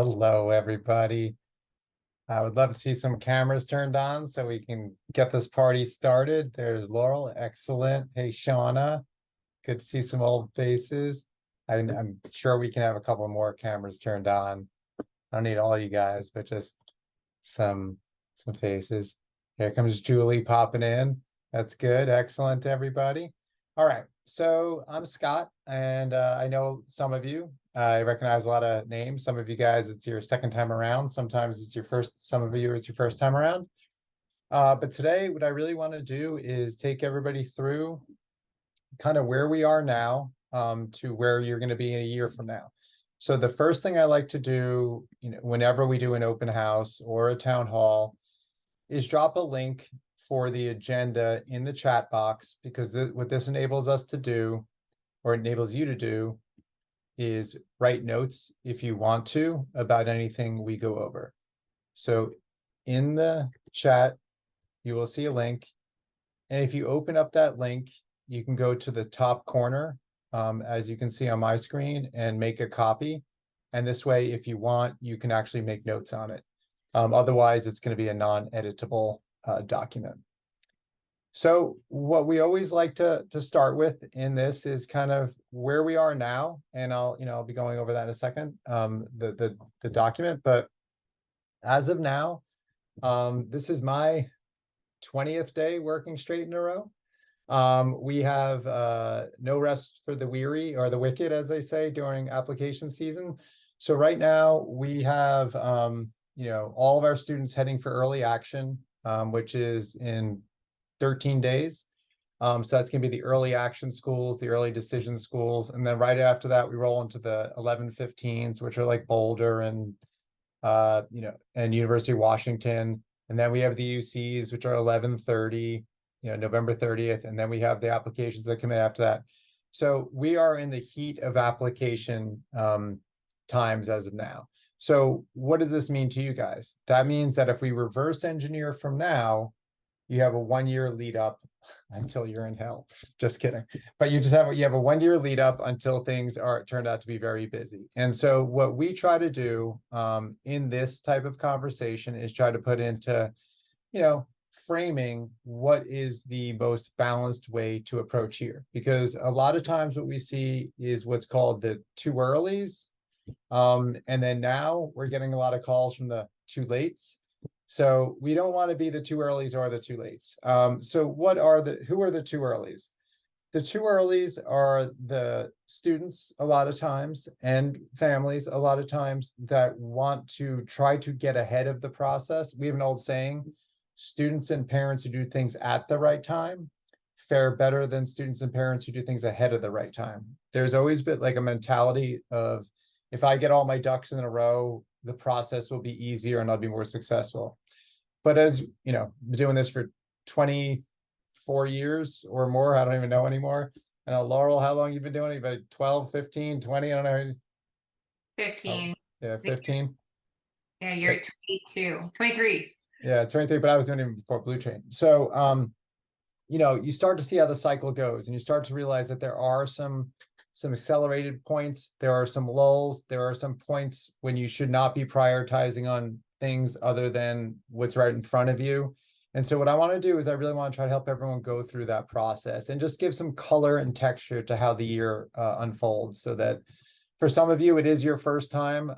Hello, everybody. I would love to see some cameras turned on so we can get this party started. There's Laurel, excellent. Hey, Shauna, good to see some old faces. I'm sure we can have a couple more cameras turned on. I don't need all you guys, but just some some faces. Here comes Julie popping in. That's good. Excellent, everybody. All right. So I'm Scott, and I know some of you. I recognize a lot of names. Some of you guys, it's your second time around. Sometimes it's your first. Some of you, it's your first time around. But today, what I really want to do is take everybody through kind of where we are now to where you're going to be in a year from now. So the first thing I like to do, whenever we do an open house or a town hall, is drop a link for the agenda in the chat box, because what this enables us to do, or enables you to do, is write notes if you want to about anything we go over. So in the chat, you will see a link. And if you open up that link, you can go to the top corner, as you can see on my screen, and make a copy. And this way, if you want, you can actually make notes on it. Otherwise, it's going to be a non-editable document. So what we always like to start with in this is kind of where we are now, and I'll be going over that in a second, the document. But as of now, this is my 20th day working straight in a row. We have no rest for the weary or the wicked, as they say, during application season. So right now we have all of our students heading for early action, which is in 13 days. So that's going to be the early action schools, the early decision schools. And then right after that, we roll into the 11-15s, which are like Boulder and University of Washington. And then we have the UCs, which are 11-30, November 30th. And then we have the applications that come in after that. So we are in the heat of application times as of now. So what does this mean to you guys? That means that if we reverse engineer from now, you have a 1-year lead up until you're in hell. Just kidding. But you have a 1-year lead up until things turned out to be very busy. And so what we try to do in this type of conversation is try to put into, framing what is the most balanced way to approach here. Because a lot of times what we see is what's called the too earlies. And then now we're getting a lot of calls from the too lates. So we don't want to be the too earlies or the too lates. So who are the too earlies? The too earlies are the students a lot of times, and families a lot of times, that want to try to get ahead of the process. We have an old saying: students and parents who do things at the right time fare better than students and parents who do things ahead of the right time. There's always been like a mentality of, if I get all my ducks in a row, the process will be easier and I'll be more successful. But as you know, been doing this for 24 years or more, I don't even know anymore. I know, Laurel, how long you been doing it? About 12, 15, 20, I don't know. 15. Yeah, 15. Yeah, you're at 22, 23. Yeah, 23, but I was doing it before Blue Chain. So you start to see how the cycle goes, and you start to realize that there are some accelerated points, there are some lulls, there are some points when you should not be prioritizing on things other than what's right in front of you. And so what I want to do is I really want to try to help everyone go through that process and just give some color and texture to how the year unfolds, so that for some of you, it is your first time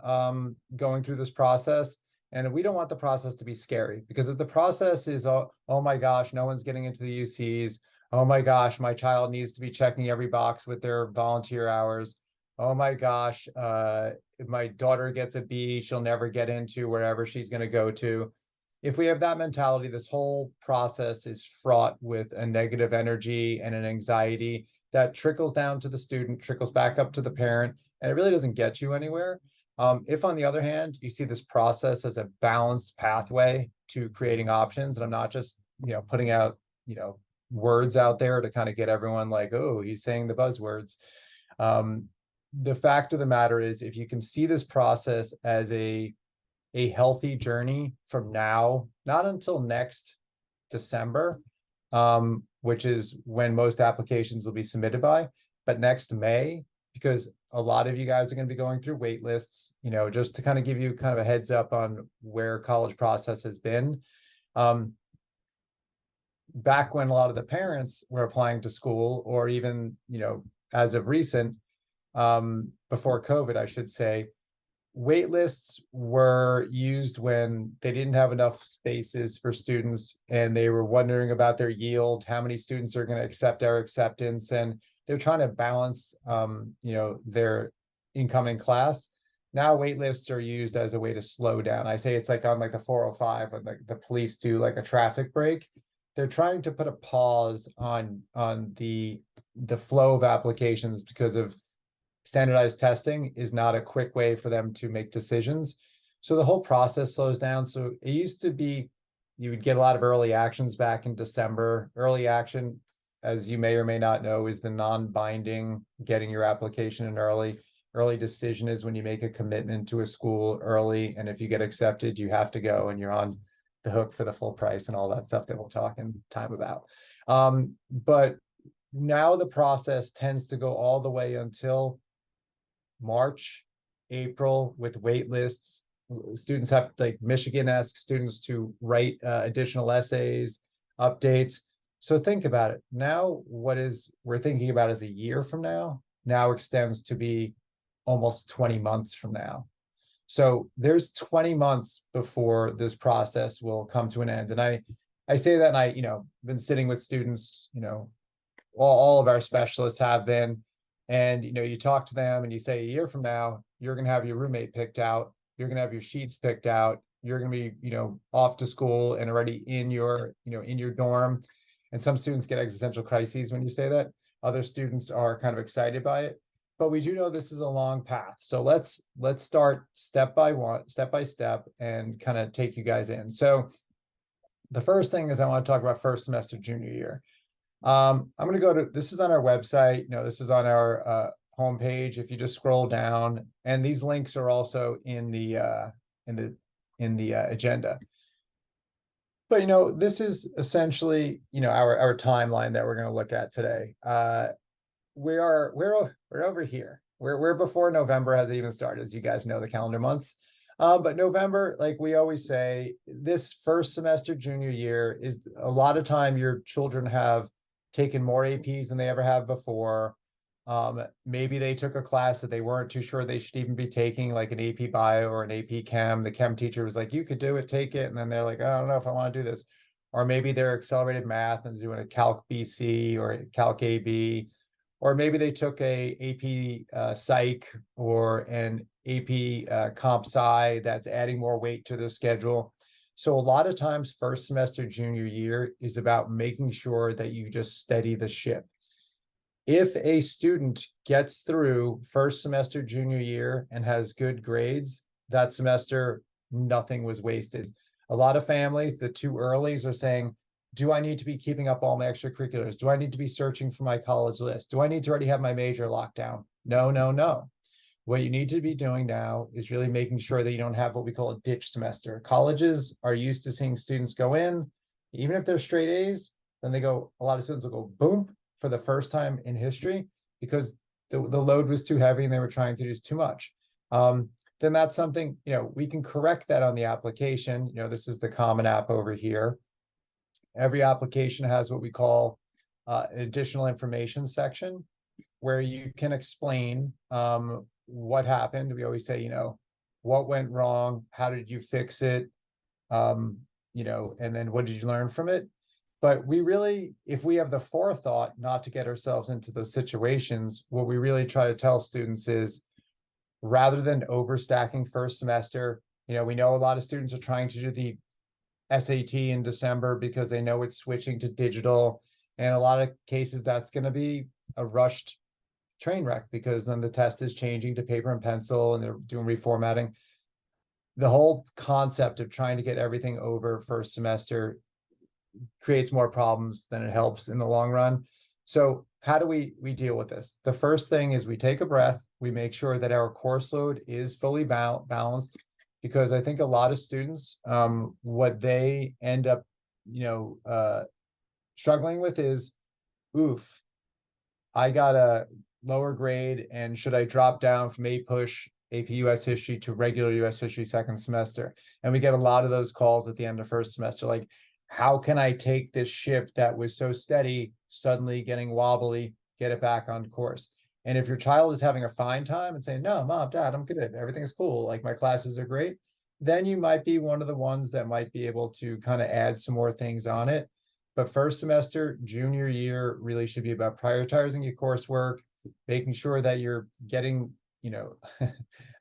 going through this process. And we don't want the process to be scary, because if the process is, oh my gosh, no one's getting into the UCs. Oh my gosh, my child needs to be checking every box with their volunteer hours. Oh my gosh, if my daughter gets a B, she'll never get into wherever she's going to go to. If we have that mentality, this whole process is fraught with a negative energy and an anxiety that trickles down to the student, trickles back up to the parent, and it really doesn't get you anywhere. If, on the other hand, you see this process as a balanced pathway to creating options, and I'm not just, putting out, words out there to kind of get everyone like, oh, he's saying the buzzwords. The fact of the matter is, if you can see this process as a healthy journey from now, not until next December, which is when most applications will be submitted by, but next May, because a lot of you guys are going to be going through wait lists, just to kind of give you kind of a heads up on where college process has been. Back when a lot of the parents were applying to school, or even, as of recent, before COVID, I should say, wait lists were used when they didn't have enough spaces for students and they were wondering about their yield, how many students are going to accept our acceptance, and they're trying to balance their incoming class. Now wait lists are used as a way to slow down. I say it's like on like the 405 when the police do like a traffic break. They're trying to put a pause on the flow of applications, because of standardized testing is not a quick way for them to make decisions. So the whole process slows down. So it used to be you would get a lot of early actions back in December. Early action, as you may or may not know, is the non-binding getting your application in early. Early decision is when you make a commitment to a school early, and if you get accepted, you have to go and you're on the hook for the full price and all that stuff that we'll talk in time about. But now the process tends to go all the way until March, April, with wait lists. Students have, like Michigan asks students to write additional essays, updates. So think about it. Now, we're thinking about as a year from now extends to be almost 20 months from now. So there's 20 months before this process will come to an end. And I say that, and I, been sitting with students, all of our specialists have been, and, you talk to them and you say a year from now, you're going to have your roommate picked out, you're going to have your sheets picked out, you're going to be, off to school and already in your, in your dorm. And some students get existential crises when you say that. Other students are kind of excited by it. But we do know this is a long path. So let's start step by step, and kind of take you guys in. So the first thing is I want to talk about first semester junior year. I'm going to go to, this is on our website, this is on our homepage. If you just scroll down, and these links are also in the agenda. But this is essentially our timeline that we're going to look at today. We're over here. We're before November has even started, as you guys know, the calendar months. But November, like we always say, this first semester junior year is a lot of time your children have taken more APs than they ever have before. Maybe they took a class that they weren't too sure they should even be taking, like an AP Bio or an AP Chem. The Chem teacher was like, you could do it, take it. And then they're like, I don't know if I want to do this. Or maybe they're accelerated math and doing a Calc BC or a Calc AB. Or maybe they took a AP Psych or an AP Comp Sci that's adding more weight to their schedule. So a lot of times first semester junior year is about making sure that you just steady the ship. If a student gets through first semester junior year and has good grades, that semester, nothing was wasted. A lot of families, the too earlys, are saying, do I need to be keeping up all my extracurriculars? Do I need to be searching for my college list? Do I need to already have my major locked down? No, no, no. What you need to be doing now is really making sure that you don't have what we call a ditch semester. Colleges are used to seeing students go in, even if they're straight A's, then a lot of students will go boom for the first time in history, because the load was too heavy and they were trying to do too much. Then that's something, we can correct that on the application. This is the Common App over here. Every application has what we call an additional information section, where you can explain what happened. We always say, what went wrong? How did you fix it? And then what did you learn from it? But we really, if we have the forethought not to get ourselves into those situations, what we really try to tell students is, rather than overstacking first semester, we know a lot of students are trying to do the SAT in December because they know it's switching to digital. And a lot of cases, that's going to be a rushed train wreck, because then the test is changing to paper and pencil and they're doing reformatting. The whole concept of trying to get everything over first semester creates more problems than it helps in the long run. So how do we deal with this? The first thing is we take a breath. We make sure that our course load is fully balanced, because I think a lot of students, what they end up, struggling with is, oof, I gotta lower grade, and should I drop down from APUSH, AP US History to regular US History second semester? And we get a lot of those calls at the end of first semester, like, how can I take this ship that was so steady, suddenly getting wobbly, get it back on course? And if your child is having a fine time and saying, no, mom, dad, I'm good, everything's cool, like my classes are great, then you might be one of the ones that might be able to kind of add some more things on it. But first semester, junior year really should be about prioritizing your coursework, making sure that you're getting, you know,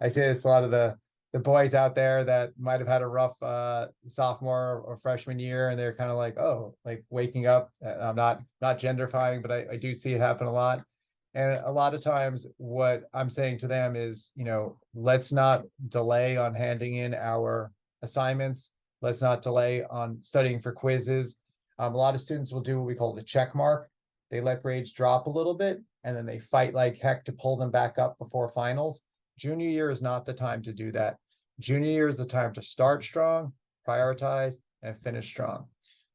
I say this a lot of the boys out there that might have had a rough sophomore or freshman year, and they're kind of like, oh, like waking up. I'm not genderifying, but I do see it happen a lot. And a lot of times what I'm saying to them is, you know, let's not delay on handing in our assignments. Let's not delay on studying for quizzes. A lot of students will do what we call the check mark. They let grades drop a little bit, and then they fight like heck to pull them back up before finals. Junior year is not the time to do that. Junior year is the time to start strong, prioritize, and finish strong.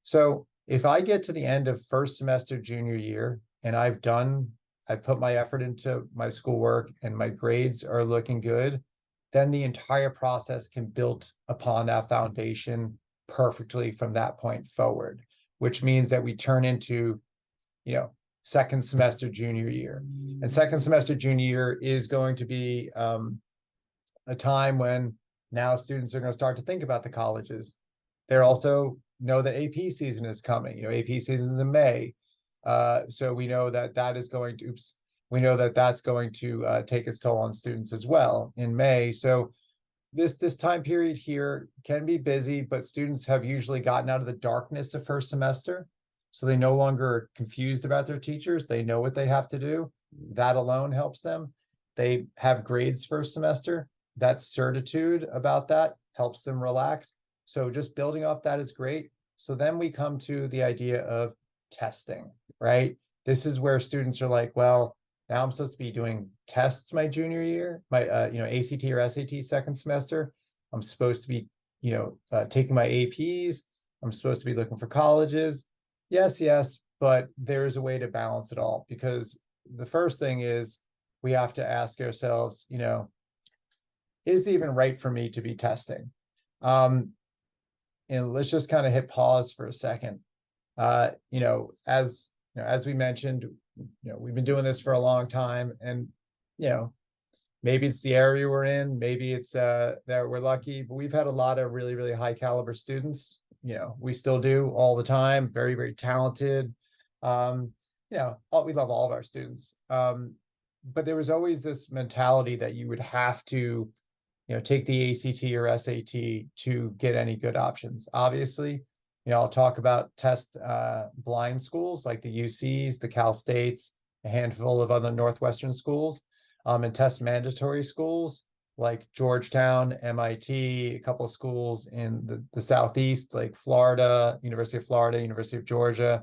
So if I get to the end of first semester junior year and I put my effort into my schoolwork and my grades are looking good, then the entire process can build upon that foundation perfectly from that point forward, which means that we turn into, you know, second semester junior year. And second semester junior year is going to be a time when now students are going to start to think about the colleges. They're also know that AP season is coming. You know, AP season is in May. So we know that that is going to, we know that that's going to take its toll on students as well in May. So this time period here can be busy, but students have usually gotten out of the darkness of first semester. So they no longer are confused about their teachers. They know what they have to do. That alone helps them. They have grades first semester. That certitude about that helps them relax. So just building off that is great. So then we come to the idea of testing, right? This is where students are like, well, now I'm supposed to be doing tests my junior year, my ACT or SAT second semester. I'm supposed to be, taking my APs. I'm supposed to be looking for colleges. Yes, but there's a way to balance it all, because the first thing is we have to ask ourselves, is it even right for me to be testing? And let's just kind of hit pause for a second. As we mentioned, we've been doing this for a long time, and maybe it's the area we're in, maybe it's that we're lucky, but we've had a lot of really, really high caliber students. We still do all the time, very, very talented. We love all of our students. But there was always this mentality that you would have to, take the ACT or SAT to get any good options. Obviously, I'll talk about test blind schools like the UCs, the Cal States, a handful of other Northwestern schools, and test mandatory schools like Georgetown, MIT, a couple of schools in the Southeast, like Florida, University of Georgia,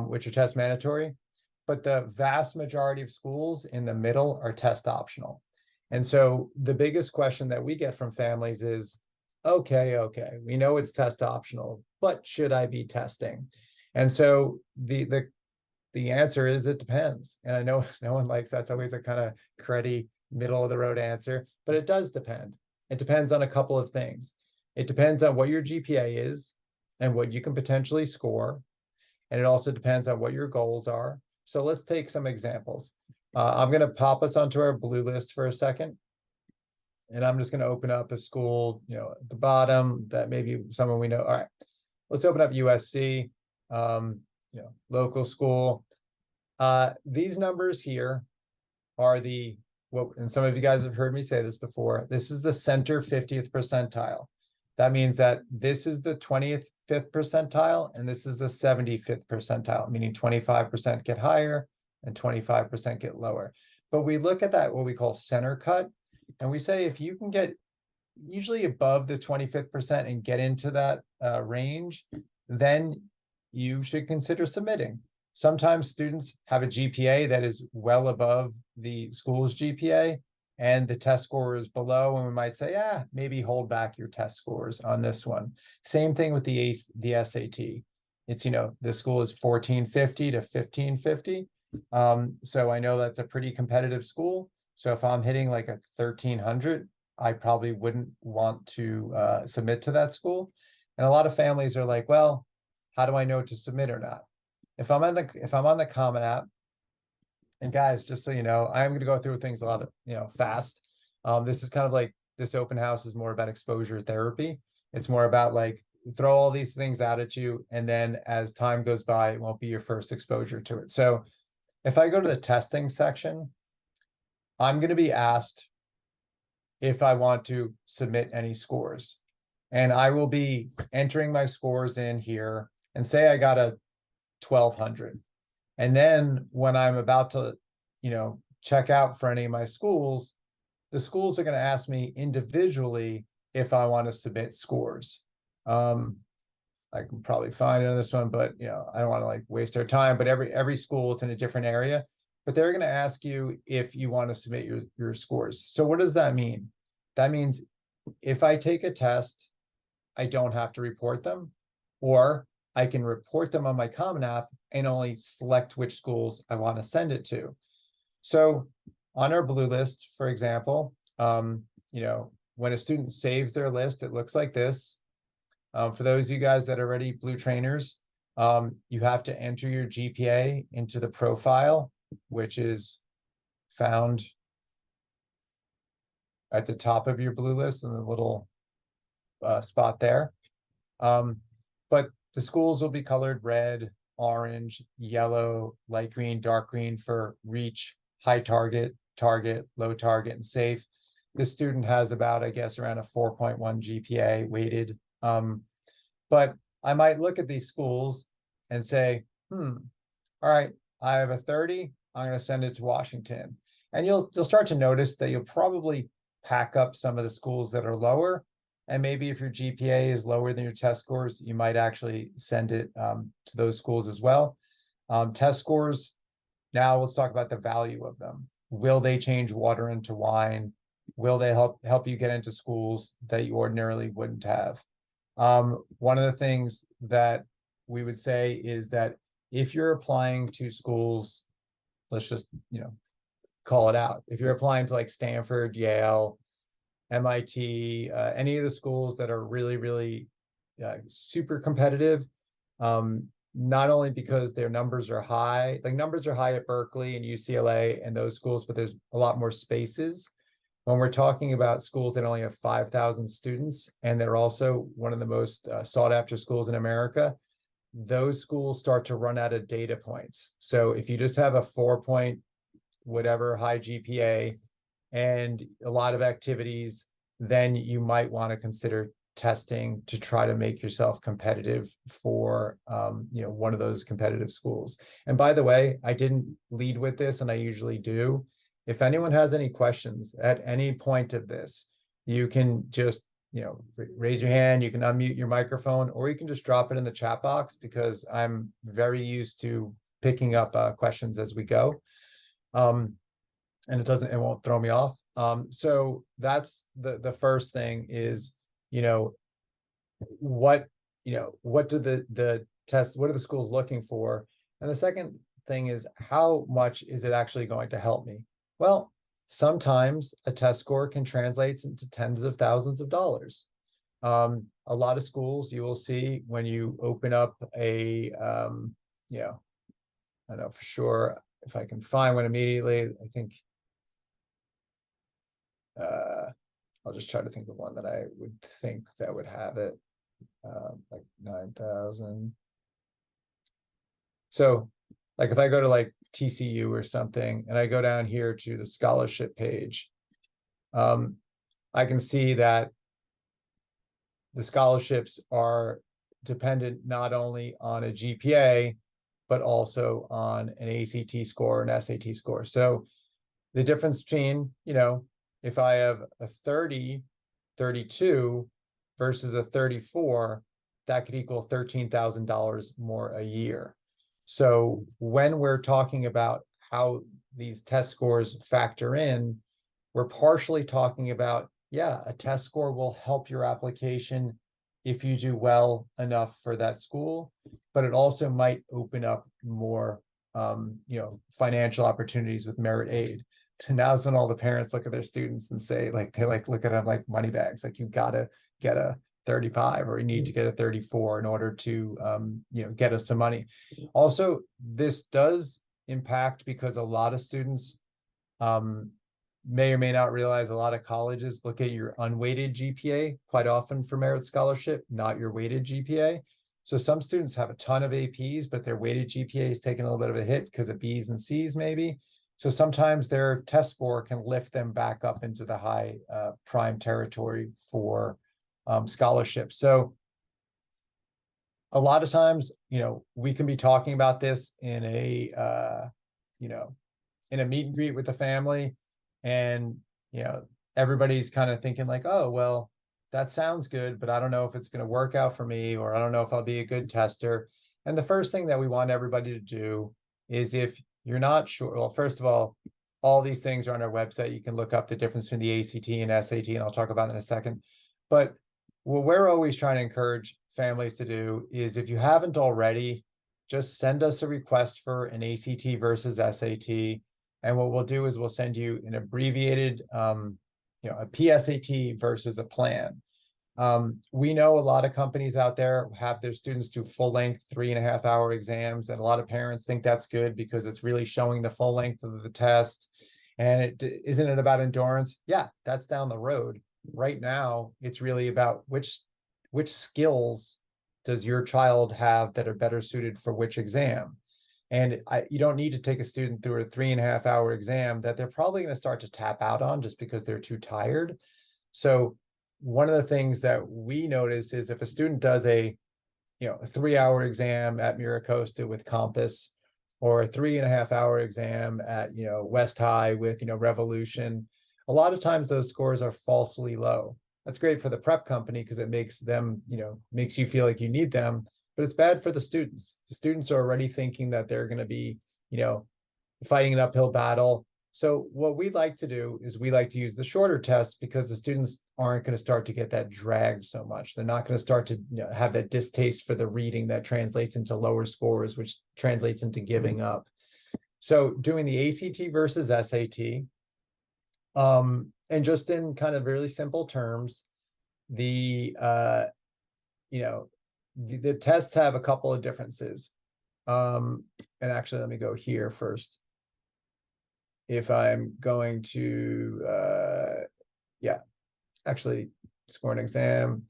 which are test mandatory. But the vast majority of schools in the middle are test optional. And so the biggest question that we get from families is, okay, we know it's test optional, but should I be testing? And so the answer is it depends. And I know no one likes that's always a kind of cruddy middle of the road answer, but it does depend. It depends on a couple of things. It depends on what your GPA is and what you can potentially score. And it also depends on what your goals are. So let's take some examples. I'm going to pop us onto our blue list for a second. And I'm just going to open up a school, at the bottom that maybe someone we know. All right, let's open up USC, local school. These numbers here are and some of you guys have heard me say this before, this is the center 50th percentile. That means that this is the 25th percentile, and this is the 75th percentile, meaning 25% get higher and 25% get lower. But we look at that, what we call center cut, and we say if you can get usually above the 25th percent and get into that range, then you should consider submitting. Sometimes students have a GPA that is well above the school's GPA, and the test score is below, and we might say, maybe hold back your test scores on this one. Same thing with the SAT. It's, the school is 1450 to 1550. So I know that's a pretty competitive school. So if I'm hitting like a 1300, I probably wouldn't want to submit to that school. And a lot of families are like, well, how do I know to submit or not? If I'm on the Common App, and guys, just so you know, I'm going to go through things a lot of, fast. This is kind of like this open house is more about exposure therapy. It's more about like throw all these things out at you, and then as time goes by, it won't be your first exposure to it. So if I go to the testing section, I'm going to be asked if I want to submit any scores. And I will be entering my scores in here and say I got a 1200. And then when I'm about to, check out for any of my schools, the schools are going to ask me individually if I want to submit scores. I can probably find it on this one, but I don't want to like waste our time. But every school, it's in a different area. But they're going to ask you if you want to submit your scores. So what does that mean? That means if I take a test, I don't have to report them, or I can report them on my Common App and only select which schools I want to send it to. So on our blue list, for example, when a student saves their list, it looks like this. For those of you guys that are already blue trainers, you have to enter your GPA into the profile, which is found at the top of your blue list in the little spot there. But the schools will be colored red, orange, yellow, light green, dark green for reach, high target, target, low target, and safe. This student has about, I guess, around a 4.1 GPA weighted. But I might look at these schools and say, all right, I have a 30, I'm going to send it to Washington. And you'll start to notice that you'll probably pack up some of the schools that are lower. And maybe if your GPA is lower than your test scores, you might actually send it to those schools as well. Test scores, now let's talk about the value of them. Will they change water into wine? Will they help you get into schools that you ordinarily wouldn't have? One of the things that we would say is that if you're applying to schools, let's just, call it out. If you're applying to like Stanford, Yale, MIT, any of the schools that are really, really super competitive, not only because their numbers are high, like numbers are high at Berkeley and UCLA and those schools, but there's a lot more spaces. When we're talking about schools that only have 5,000 students, and they're also one of the most sought after schools in America, those schools start to run out of data points. So if you just have a 4 whatever high GPA and a lot of activities, then you might want to consider testing to try to make yourself competitive for one of those competitive schools. And by the way, I didn't lead with this, and I usually do. If anyone has any questions at any point of this, you can just raise your hand, you can unmute your microphone, or you can just drop it in the chat box, because I'm very used to picking up questions as we go. And it won't throw me off. So that's the first thing is, what do the tests, what are the schools looking for? And the second thing is, how much is it actually going to help me? Well, sometimes a test score can translate into tens of thousands of dollars. A lot of schools you will see when you open up I don't know for sure if I can find one immediately. I think I'll just try to think of one that I would think that would have it, like 9,000. So like if I go to like TCU or something, and I go down here to the scholarship page, I can see that the scholarships are dependent not only on a GPA, but also on an ACT score and SAT score. So the difference between, if I have a 30, 32 versus a 34, that could equal $13,000 more a year. So when we're talking about how these test scores factor in, we're partially talking about, a test score will help your application if you do well enough for that school, but it also might open up more financial opportunities with merit aid. And now's when all the parents look at their students and say, like, they're like, look at them like money bags. Like, you gotta get a 35 or you need to get a 34 in order to, get us some money. Also, this does impact because a lot of students may or may not realize a lot of colleges look at your unweighted GPA quite often for merit scholarship, not your weighted GPA. So some students have a ton of APs, but their weighted GPA is taking a little bit of a hit because of Bs and Cs maybe. So sometimes their test score can lift them back up into the high prime territory for scholarships. So a lot of times, we can be talking about this in a, in a meet and greet with the family. And, everybody's kind of thinking like, oh, well, that sounds good, but I don't know if it's going to work out for me, or I don't know if I'll be a good tester. And the first thing that we want everybody to do is, if you're not sure, well, first of all these things are on our website. You can look up the difference between the ACT and SAT, and I'll talk about it in a second. But what we're always trying to encourage families to do is, if you haven't already, just send us a request for an ACT versus SAT. And what we'll do is we'll send you an abbreviated, a PSAT versus a plan. We know a lot of companies out there have their students do full length 3.5 hour exams. And a lot of parents think that's good because it's really showing the full length of the test. And isn't it about endurance? Yeah, that's down the road. Right now, it's really about which skills does your child have that are better suited for which exam. And you don't need to take a student through a 3.5 hour exam that they're probably going to start to tap out on just because they're too tired. So one of the things that we notice is, if a student does a 3 hour exam at MiraCosta with Compass, or a 3.5 hour exam at West High with Revolution, a lot of times those scores are falsely low. That's great for the prep company because it makes them, makes you feel like you need them, but it's bad for the students. The students are already thinking that they're going to be, fighting an uphill battle. So what we like to do is we like to use the shorter tests, because the students aren't going to start to get that drag so much. They're not going to start to have that distaste for the reading that translates into lower scores, which translates into giving up. So doing the ACT versus SAT, and just in kind of really simple terms, the tests have a couple of differences. And actually, let me go here first. If I'm going to, actually score an exam,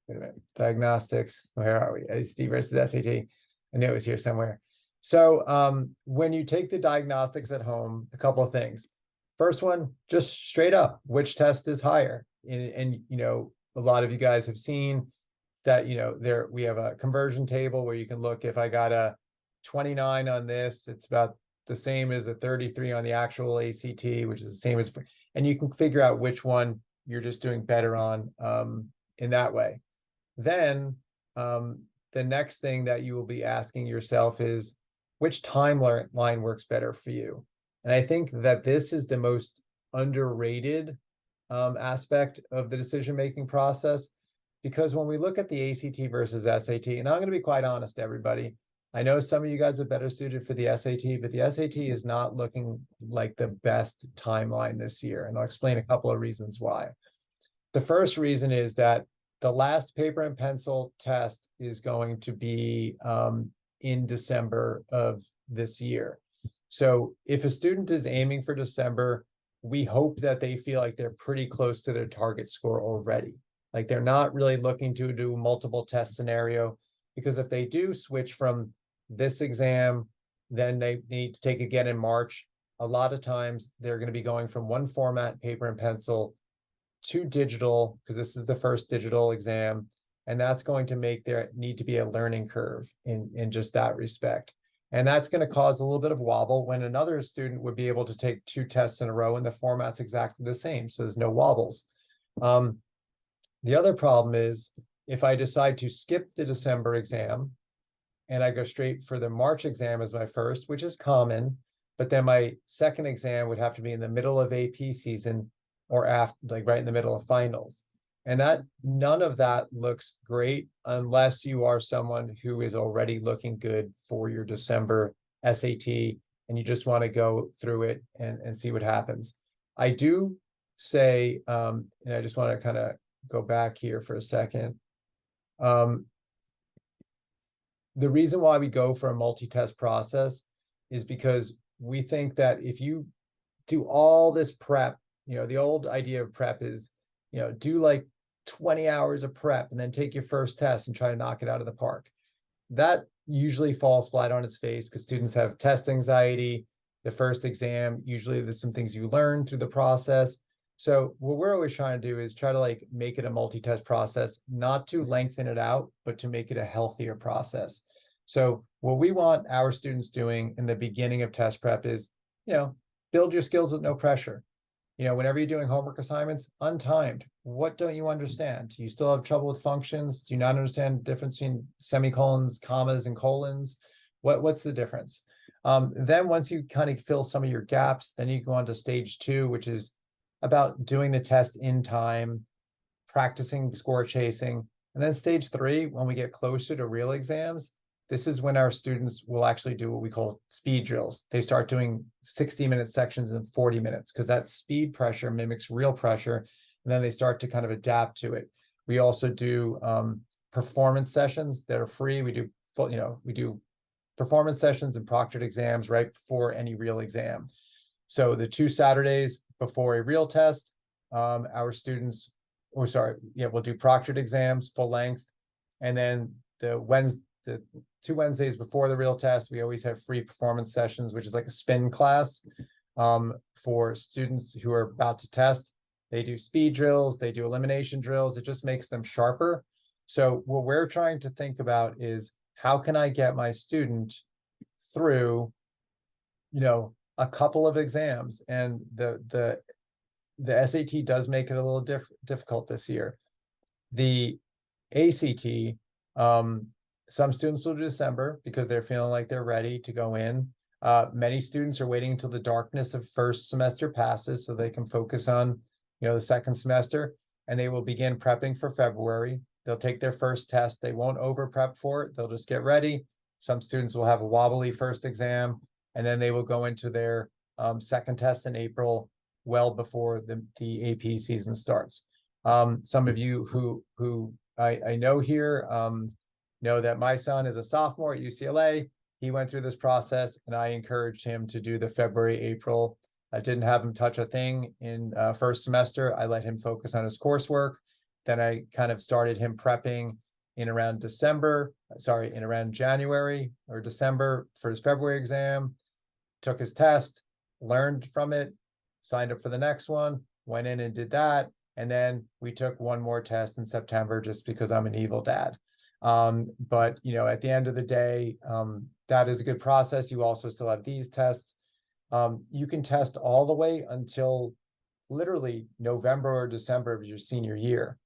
wait a minute, diagnostics, where are we? ACT versus SAT. I knew it was here somewhere. So when you take the diagnostics at home, a couple of things. First one, just straight up, which test is higher? And a lot of you guys have seen that, there we have a conversion table where you can look, if I got a 29 on this, it's about the same as a 33 on the actual ACT, which is the same as, and you can figure out which one you're just doing better on in that way. Then the next thing that you will be asking yourself is, which timeline works better for you? And I think that this is the most underrated aspect of the decision-making process, because when we look at the ACT versus SAT, and I'm going to be quite honest, everybody, I know some of you guys are better suited for the SAT, but the SAT is not looking like the best timeline this year. And I'll explain a couple of reasons why. The first reason is that the last paper and pencil test is going to be in December of this year. So if a student is aiming for December, we hope that they feel like they're pretty close to their target score already. Like, they're not really looking to do multiple test scenario, because if they do switch from this exam, then they need to take again in March. A lot of times they're going to be going from one format, paper and pencil, to digital, because this is the first digital exam. And that's going to make there need to be a learning curve in just that respect. And that's going to cause a little bit of wobble when another student would be able to take 2 tests in a row and the format's exactly the same. So there's no wobbles. The other problem is, if I decide to skip the December exam and I go straight for the March exam as my first, which is common, but then my second exam would have to be in the middle of AP season, or after, like right in the middle of finals. And that, none of that looks great unless you are someone who is already looking good for your December SAT, and you just want to go through it and see what happens. I do say, and I just want to kind of go back here for a second. The reason why we go for a multi-test process is because we think that if you do all this prep, the old idea of prep is, do like 20 hours of prep and then take your first test and try to knock it out of the park. That usually falls flat on its face because students have test anxiety. The first exam, usually there's some things you learn through the process. So what we're always trying to do is try to like make it a multi-test process, not to lengthen it out, but to make it a healthier process. So what we want our students doing in the beginning of test prep is, build your skills with no pressure. Whenever you're doing homework assignments, untimed. What don't you understand? Do you still have trouble with functions? Do you not understand the difference between semicolons, commas, and colons? What's the difference? Then once you kind of fill some of your gaps, then you go on to stage 2, which is about doing the test in time, practicing score chasing. And then stage 3, when we get closer to real exams, this is when our students will actually do what we call speed drills. They start doing 60-minute sections in 40 minutes because that speed pressure mimics real pressure. And then they start to kind of adapt to it. We also do performance sessions that are free. We do performance sessions and proctored exams right before any real exam. So the 2 Saturdays before a real test, our students, we'll do proctored exams full length. And then the 2 Wednesdays before the real test, we always have free performance sessions, which is like a spin class for students who are about to test. They do speed drills, they do elimination drills. It just makes them sharper. So what we're trying to think about is, how can I get my student through, a couple of exams? And the SAT does make it a little difficult this year. The ACT, some students will do December because they're feeling like they're ready to go in. Many students are waiting until the darkness of first semester passes so they can focus on, the second semester, and they will begin prepping for February. They'll take their first test. They won't over prep for it. They'll just get ready. Some students will have a wobbly first exam, and then they will go into their second test in April, well before the AP season starts. Some of you who I know here know that my son is a sophomore at UCLA. He went through this process, and I encouraged him to do the February, April. I didn't have him touch a thing in first semester. I let him focus on his coursework. Then I kind of started him prepping in around January or December for his February exam, took his test, learned from it, signed up for the next one, went in and did that. And then we took one more test in September just because I'm an evil dad. But at the end of the day, that is a good process. You also still have these tests. You can test all the way until literally November or December of your senior year.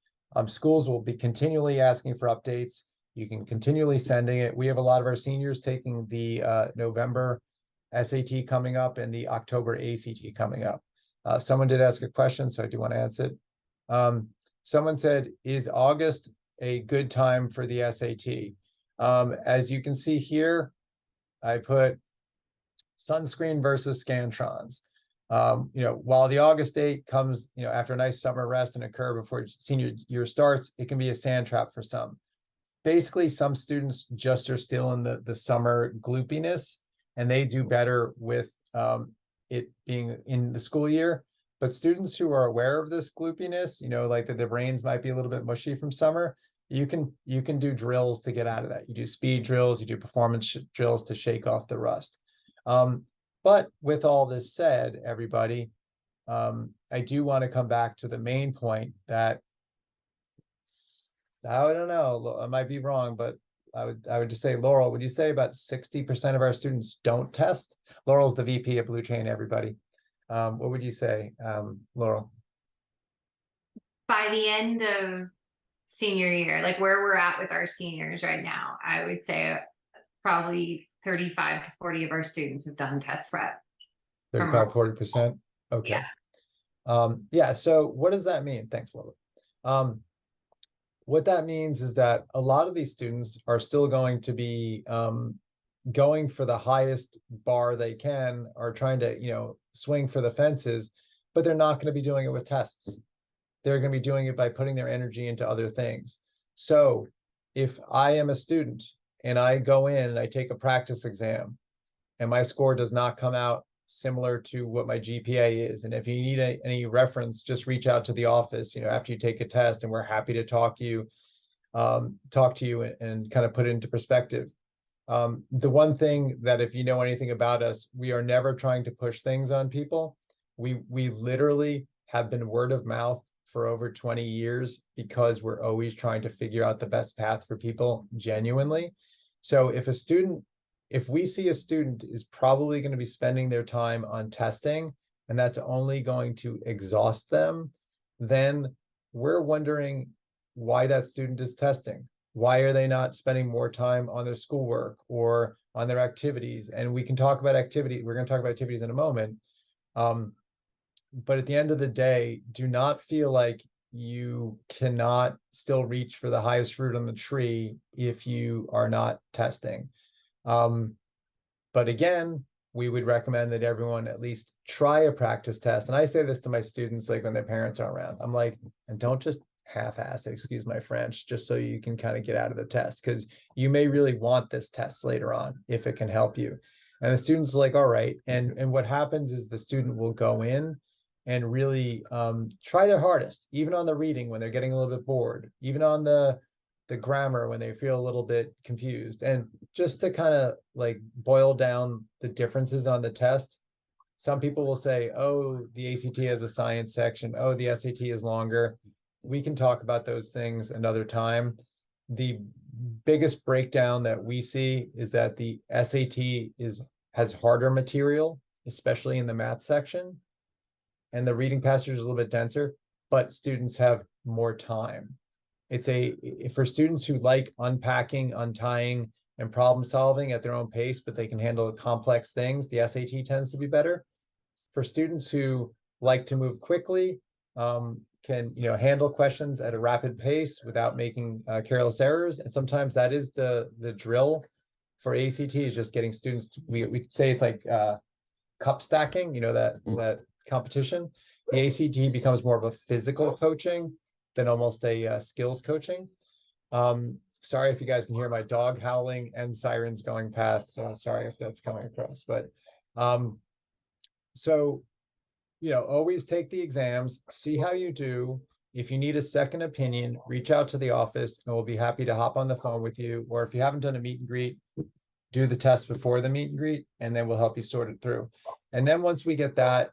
Schools will be continually asking for updates. You can continually sending it. We have a lot of our seniors taking the November SAT coming up and the October ACT coming up. Someone did ask a question, so I do want to answer it. Someone said, is August a good time for the SAT? As you can see here, I put sunscreen versus Scantrons. While the August date comes, after a nice summer rest and occur before senior year starts, it can be a sand trap for some. Basically, some students just are still in the summer gloopiness, and they do better with it being in the school year. But students who are aware of this gloopiness, like that their brains might be a little bit mushy from summer, you can do drills to get out of that. You do speed drills, you do performance drills to shake off the rust. But with all this said, everybody, I do want to come back to the main point that, I don't know, I might be wrong, but I would just say, Laurel, would you say about 60% of our students don't test? Laurel's the VP at Blue Chain, everybody. What would you say, Laurel? By the end of senior year, like where we're at with our seniors right now, I would say probably 35 to 40 of our students have done test prep. 35, 40%? Okay. Yeah, so what does that mean? Thanks, Laurel. What that means is that a lot of these students are still going to be, going for the highest bar they can, or trying to, swing for the fences, but they're not going to be doing it with tests. They're going to be doing it by putting their energy into other things. So if I am a student and I go in and I take a practice exam and my score does not come out similar to what my GPA is, and if you need any reference, just reach out to the office, after you take a test, and we're happy to talk to you and kind of put it into perspective. The one thing that, if you know anything about us, we are never trying to push things on people. We literally have been word of mouth for over 20 years because we're always trying to figure out the best path for people genuinely. So if we see a student is probably going to be spending their time on testing, and that's only going to exhaust them, then we're wondering why that student is testing. Why are they not spending more time on their schoolwork or on their activities? And we can talk about activity. We're going to talk about activities in a moment. But at the end of the day, do not feel like you cannot still reach for the highest fruit on the tree if you are not testing. But again, we would recommend that everyone at least try a practice test. And I say this to my students, like when their parents are around, I'm like, and don't just half-ass it, excuse my French, just so you can kind of get out of the test, because you may really want this test later on if it can help you. And the student's like, all right. And what happens is the student will go in and really try their hardest, even on the reading when they're getting a little bit bored, even on the grammar when they feel a little bit confused. And just to kind of like boil down the differences on the test, some people will say, oh, the ACT has a science section. Oh, the SAT is longer. We can talk about those things another time. The biggest breakdown that we see is that the SAT has harder material, especially in the math section, and the reading passage is a little bit denser, but students have more time. It's for students who like unpacking, untying, and problem solving at their own pace, but they can handle complex things, the SAT tends to be better. For students who like to move quickly, can handle questions at a rapid pace without making careless errors, and sometimes that is the drill for ACT, is just getting students to, we say it's like cup stacking, that competition. The ACT becomes more of a physical coaching than almost a skills coaching. Sorry if you guys can hear my dog howling and sirens going past, so sorry if that's coming across. But so always take the exams, see how you do. If you need a second opinion, reach out to the office and we'll be happy to hop on the phone with you. Or if you haven't done a meet and greet, do the test before the meet and greet, and then we'll help you sort it through. And then once we get that,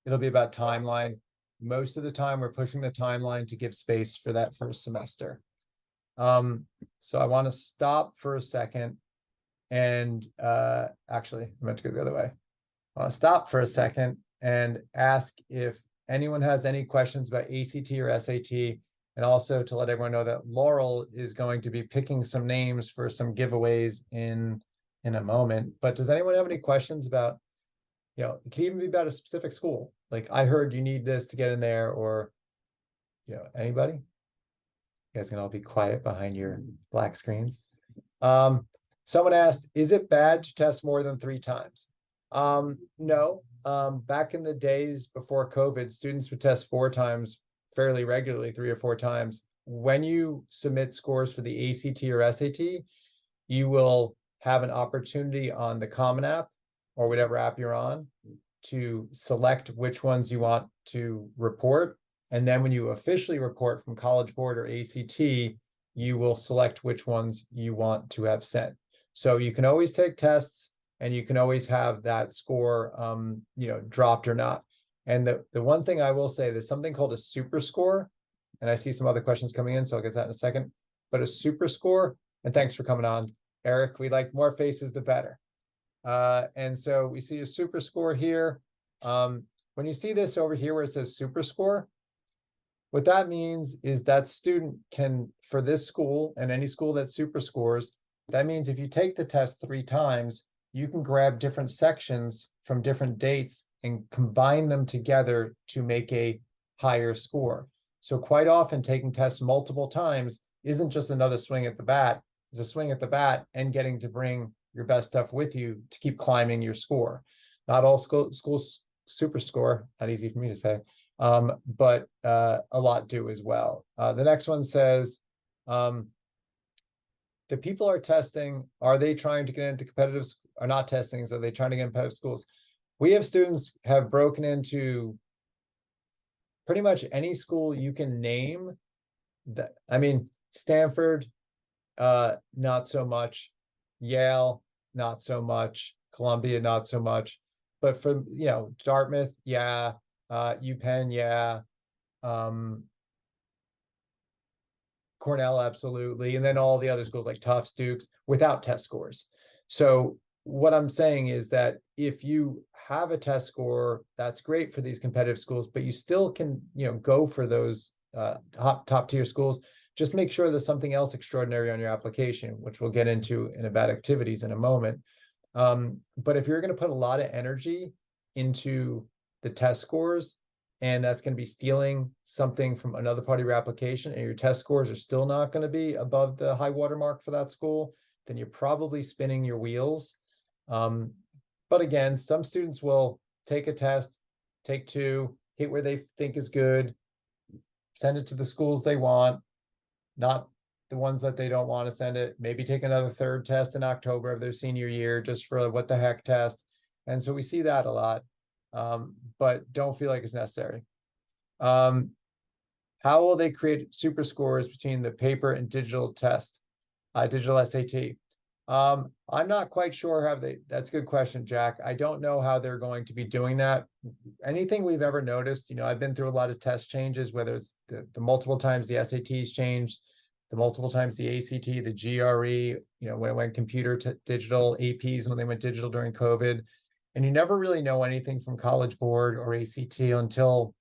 it'll be about timeline. Most of the time we're pushing the timeline to give space for that first semester. So I want to stop for a second and actually I meant to go the other way. I want to stop for a second and ask if anyone has any questions about ACT or SAT, and also to let everyone know that Laurel is going to be picking some names for some giveaways in a moment. But does anyone have any questions about, it can even be about a specific school. Like, I heard you need this to get in there, or, anybody? You guys can all be quiet behind your black screens. Someone asked, is it bad to test more than 3 times? No. Back in the days before COVID, students would test 4 times fairly regularly, 3 or 4 times. When you submit scores for the ACT or SAT, you will have an opportunity on the Common App or whatever app you're on to select which ones you want to report. And then when you officially report from College Board or ACT, you will select which ones you want to have sent. So you can always take tests, and you can always have that score, dropped or not. And the one thing I will say, there's something called a super score, and I see some other questions coming in, so I'll get that in a second. But a super score, and thanks for coming on, Eric. We like more faces, the better. And so we see a super score here. When you see this over here where it says super score, what that means is that student can, for this school and any school that super scores, that means if you take the test 3 times, you can grab different sections from different dates and combine them together to make a higher score. So quite often taking tests multiple times isn't just another swing at the bat, it's a swing at the bat and getting to bring your best stuff with you to keep climbing your score. Not all schools super score, not easy for me to say, but a lot do as well. The next one says, the people are testing, are they trying to get into competitive, are not testing, so they trying to get into competitive schools? We have students have broken into pretty much any school you can name. That, I mean, Stanford, not so much. Yale, not so much. Columbia, not so much. But for, you know, Dartmouth, yeah. UPenn, yeah. Cornell, absolutely. And then all the other schools like Tufts, Dukes, without test scores. So what I'm saying is that if you have a test score, that's great for these competitive schools, but you still can, you know, go for those top tier schools. Just make sure there's something else extraordinary on your application, which we'll get into in about activities in a moment. But if you're going to put a lot of energy into the test scores, and that's going to be stealing something from another part of your application, and your test scores are still not going to be above the high water mark for that school, then you're probably spinning your wheels. But again, some students will take a test, take two, hit where they think is good, send it to the schools they want, not the ones that they don't want to send it, maybe take another third test in October of their senior year just for a what the heck test. And so we see that a lot, but don't feel like it's necessary. How will they create super scores between the paper and digital test, digital SAT? I'm not quite sure how that's a good question, Jack. I don't know how they're going to be doing that. Anything we've ever noticed, you know, I've been through a lot of test changes, whether it's the multiple times the SATs changed, the multiple times the ACT, the GRE, you know, when it went computer to digital, APs when they went digital during COVID. And you never really know anything from College Board or ACT until,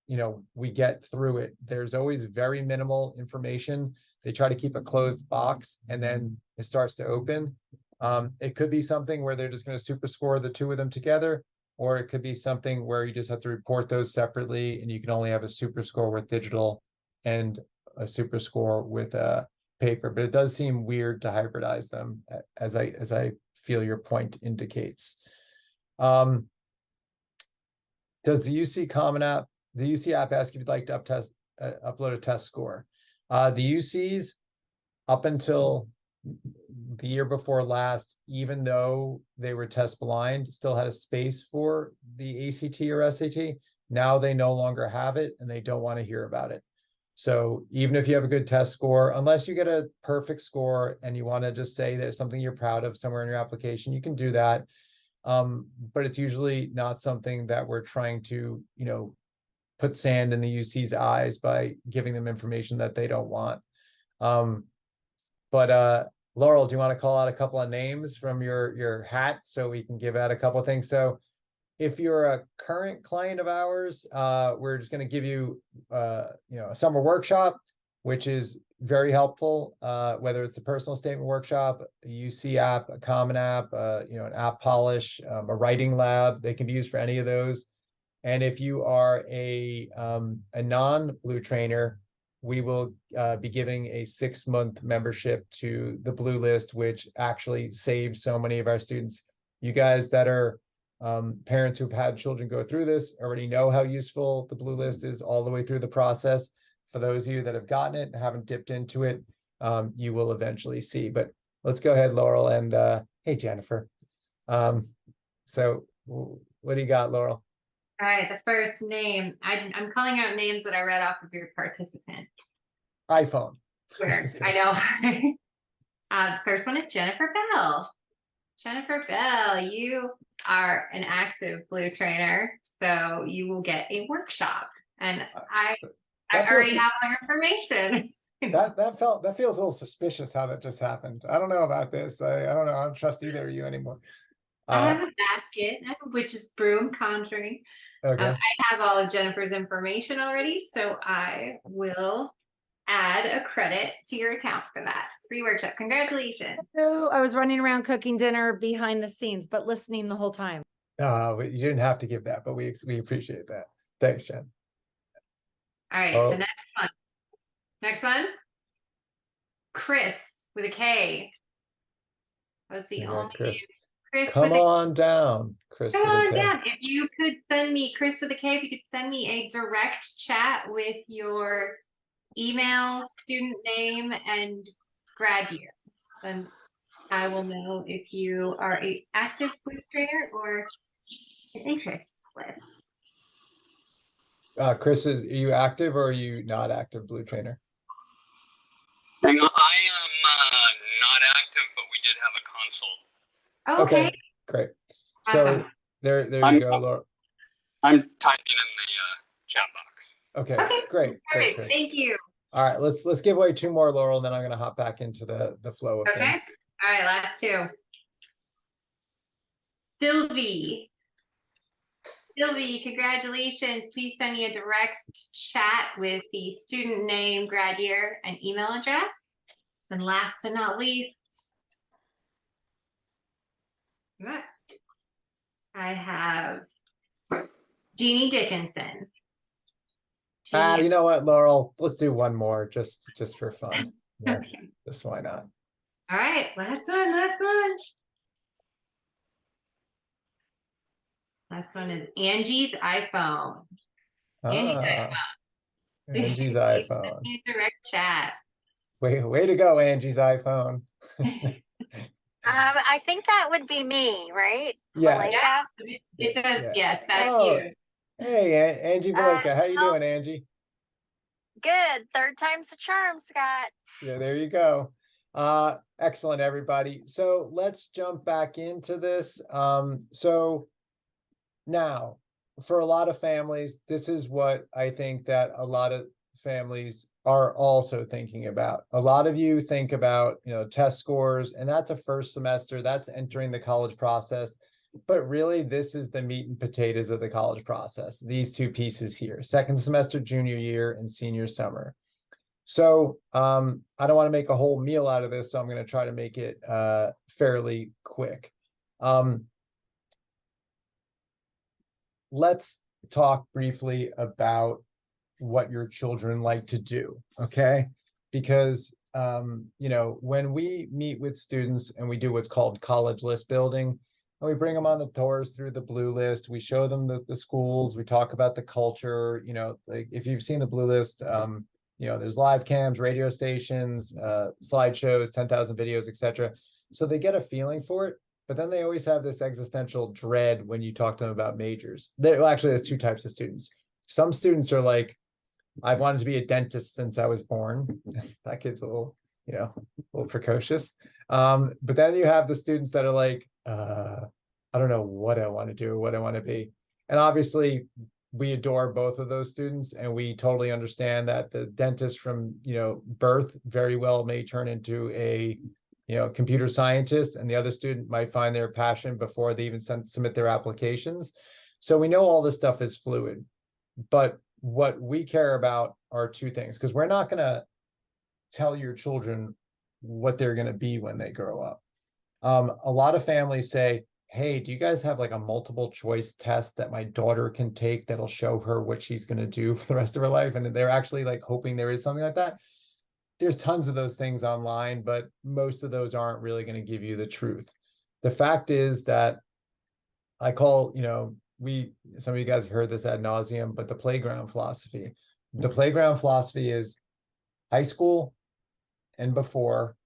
you know, we get through it. There's always very minimal information. They try to keep a closed box and then it starts to open. It could be something where they're just going to super score the two of them together, or it could be something where you just have to report those separately and you can only have a super score with digital and a super score with paper. But it does seem weird to hybridize them, as I feel your point indicates. Does the UC Common App, the UC app ask if you'd like to upload a test score? The UCs, up until the year before last, even though they were test blind, still had a space for the ACT or SAT. Now they no longer have it and they don't want to hear about it. So even if you have a good test score, unless you get a perfect score and you want to just say there's something you're proud of somewhere in your application, you can do that. But it's usually not something that we're trying to, you know, put sand in the UC's eyes by giving them information that they don't want. But Laurel, do you want to call out a couple of names from your hat so we can give out a couple of things? So if you're a current client of ours, we're just going to give you, you know, a summer workshop, which is very helpful, whether it's the personal statement workshop, a UC app, a Common App, you know, an app polish, a writing lab. They can be used for any of those. And if you are a non-Blue trainer, we will be giving a 6-month membership to the Blue List, which actually saves so many of our students. You guys that are parents who've had children go through this already know how useful the Blue List is all the way through the process. For those of you that have gotten it and haven't dipped into it, you will eventually see. But let's go ahead, Laurel, and hey, Jennifer. So what do you got, Laurel? All right, the first name. I'm calling out names that I read off of your participant. iPhone. Where I know. The first one is Jennifer Bell. Jennifer Bell, you are an active Blue trainer, so you will get a workshop. And I already have my information. that feels a little suspicious how that just happened. I don't know about this. I don't know. I don't trust either of you anymore. I have a basket, I have a witch's broom conjuring. Okay. I have all of Jennifer's information already, so I will add a credit to your account for that free workshop. Congratulations. So I was running around cooking dinner behind the scenes, but listening the whole time. You didn't have to give that, but we appreciate that. Thanks, Jen. All right, the next one. Next one. Chris with a K. That was the We got only Chris. name. Chris Come with a on down, Chris Come with a on K. down. If you could send me, Chris with a K, if you could send me a direct chat with your email, student name, and grad year, then I will know if you are a active Blue trainer or an interest with. Chris, are you active or are you not active Blue Trainer? Hang on, I am not active, but we did have a consult. Okay. Great. So Awesome. there you I'm- go, Laura. I'm typing in the chat box. Okay, Okay, great, Perfect. Chris. Thank you. All right, let's give away two more, Laurel, and then I'm gonna hop back into the flow of Okay. things. All right, last two. Sylvie, congratulations. Please send me a direct chat with the student name, grad year, and email address. And last but not least, I have Jeannie Dickinson. You know what, Laurel? Let's do one more just for fun. Yeah, Okay. just why not? All right, last one. Last one is Angie's iPhone. Angie's Ah, Angie's iPhone. Direct chat. Way to go, Angie's iPhone. I think that would be me, right? Yeah. Malika? It says Yeah. yes, that's Oh, you. Hey, Angie Malika, how you no. doing, Angie? Good. Third time's the charm, Scott. Yeah, there you go. Excellent, everybody. So let's jump back into this. So now, for a lot of families, this is what I think that a lot of families are also thinking about. A lot of you think about, test scores, and that's a first semester, that's entering the college process. But really, this is the meat and potatoes of the college process. These two pieces here, second semester, junior year, and senior summer. So I don't want to make a whole meal out of this, so I'm going to try to make it fairly quick. Let's talk briefly about what your children like to do, okay? Because, when we meet with students and we do what's called college list building, and we bring them on the tours through the Blue List, we show them the schools, we talk about the culture, like if you've seen the Blue List, there's live cams, radio stations, slideshows, 10,000 videos, etc. So they get a feeling for it, but then they always have this existential dread when you talk to them about majors. Actually, there's two types of students. Some students are like, I've wanted to be a dentist since I was born. That kid's a little precocious. But then you have the students that are like, I don't know what I want to do or what I want to be. And obviously, we adore both of those students, and we totally understand that the dentist from birth very well may turn into a computer scientist, and the other student might find their passion before they even submit their applications. So we know all this stuff is fluid, but what we care about are two things, because we're not going to tell your children what they're going to be when they grow up. A lot of families say, hey, do you guys have like a multiple choice test that my daughter can take that'll show her what she's going to do for the rest of her life? And they're actually like hoping there is something like that. There's tons of those things online, but most of those aren't really going to give you the truth. The fact is that I call, some of you guys have heard this ad nauseum, but the playground philosophy. The playground philosophy is high school and before,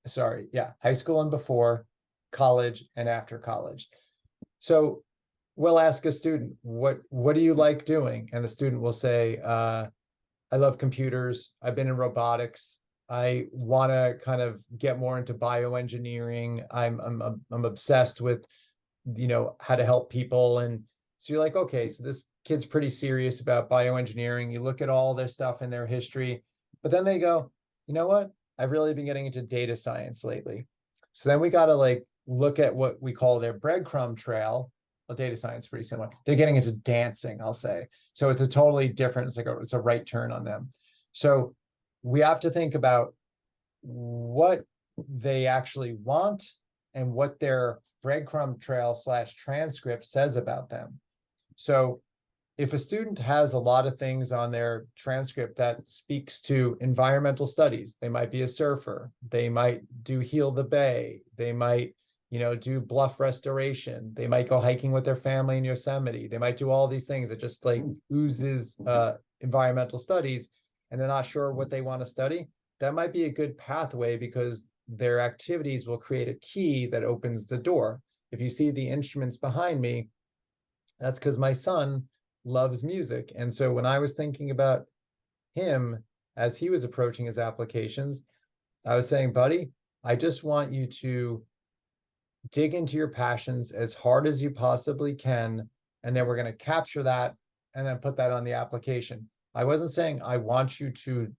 high school and before, college and after college. So we'll ask a student, what do you like doing? And the student will say, I love computers. I've been in robotics. I want to kind of get more into bioengineering. I'm obsessed with, how to help people. And so you're like, okay, so this kid's pretty serious about bioengineering. You look at all their stuff in their history, but then they go, you know what? I've really been getting into data science lately. So then we got to look at what we call their breadcrumb trail. Well, data science is pretty similar. They're getting into dancing, I'll say. So it's a totally different, it's a right turn on them. So we have to think about what they actually want and what their breadcrumb trail / transcript says about them. So if a student has a lot of things on their transcript that speaks to environmental studies, they might be a surfer, they might do Heal the Bay, they might, do bluff restoration, they might go hiking with their family in Yosemite, they might do all these things that just like oozes environmental studies, and they're not sure what they want to study. That might be a good pathway because their activities will create a key that opens the door. If you see the instruments behind me, that's because my son loves music. And so when I was thinking about him as he was approaching his applications, I was saying, buddy, I just want you to dig into your passions as hard as you possibly can. And then we're going to capture that and then put that on the application. I wasn't saying I want you to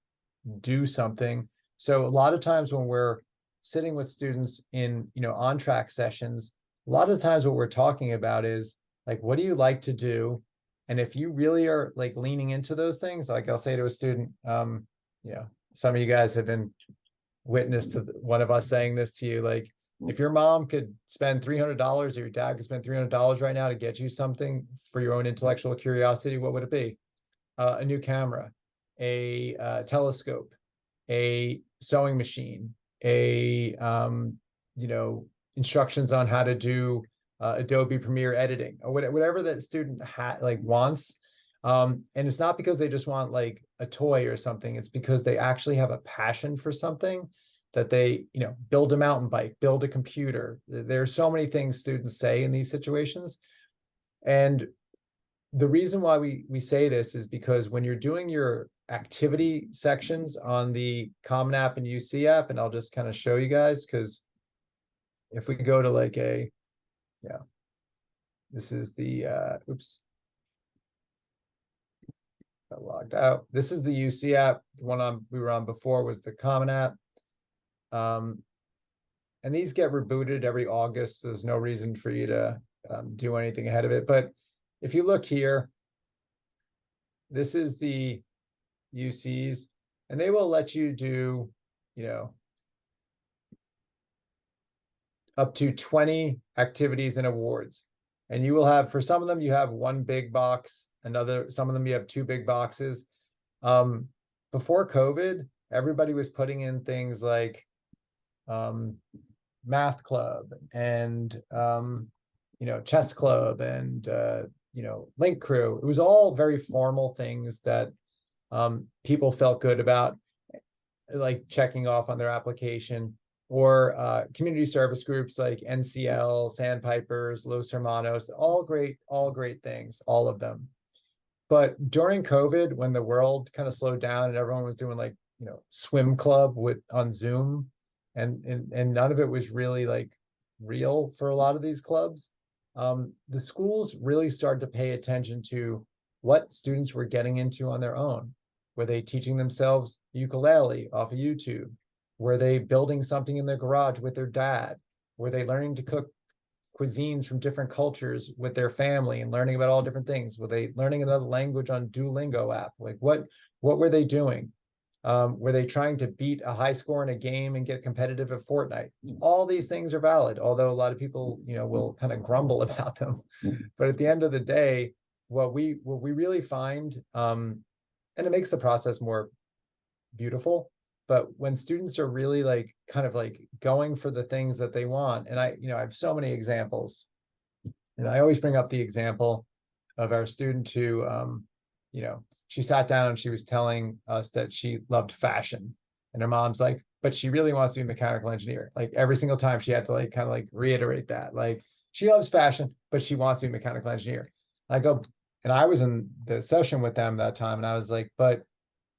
do something. So a lot of times when we're sitting with students in, on-track sessions, a lot of times what we're talking about is like, what do you like to do? And if you really are like leaning into those things, like I'll say to a student, some of you guys have been witness to one of us saying this to you, like, if your mom could spend $300 or your dad could spend $300 right now to get you something for your own intellectual curiosity, what would it be? A new camera, a telescope, a sewing machine, a instructions on how to do Adobe Premiere editing, or whatever that student wants. And it's not because they just want like a toy or something. It's because they actually have a passion for something that they, build a mountain bike, build a computer. There are so many things students say in these situations. And the reason why we say this is because when you're doing your activity sections on the Common App and UC app, and I'll just kind of show you guys, because if we go to like this is the, got logged out. This is the UC app. The one we were on before was the Common App. And these get rebooted every August. So there's no reason for you to do anything ahead of it. But if you look here, this is the UCs, and they will let you do, up to 20 activities and awards. And you will have, for some of them, you have one big box, some of them you have two big boxes. Before COVID, everybody was putting in things like math club and chess club and link crew. It was all very formal things that people felt good about, like checking off on their application, or community service groups like NCL, Sandpipers, Los Hermanos, all great things, all of them. But during COVID, when the world kind of slowed down and everyone was doing like, swim club on Zoom, and none of it was really like real for a lot of these clubs, the schools really started to pay attention to what students were getting into on their own. Were they teaching themselves ukulele off of YouTube? Were they building something in their garage with their dad? Were they learning to cook cuisines from different cultures with their family and learning about all different things? Were they learning another language on Duolingo app? Like what were they doing? Were they trying to beat a high score in a game and get competitive at Fortnite? All these things are valid, although a lot of people, will kind of grumble about them. But at the end of the day, what we really find, and it makes the process more beautiful, but when students are really like kind of like going for the things that they want, and I have so many examples, and I always bring up the example of our student who, she sat down and she was telling us that she loved fashion, and her mom's like, but she really wants to be a mechanical engineer. Like every single time she had to like kind of like reiterate that, like she loves fashion, but she wants to be a mechanical engineer. And I go, and I was in the session with them that time, and I was like, but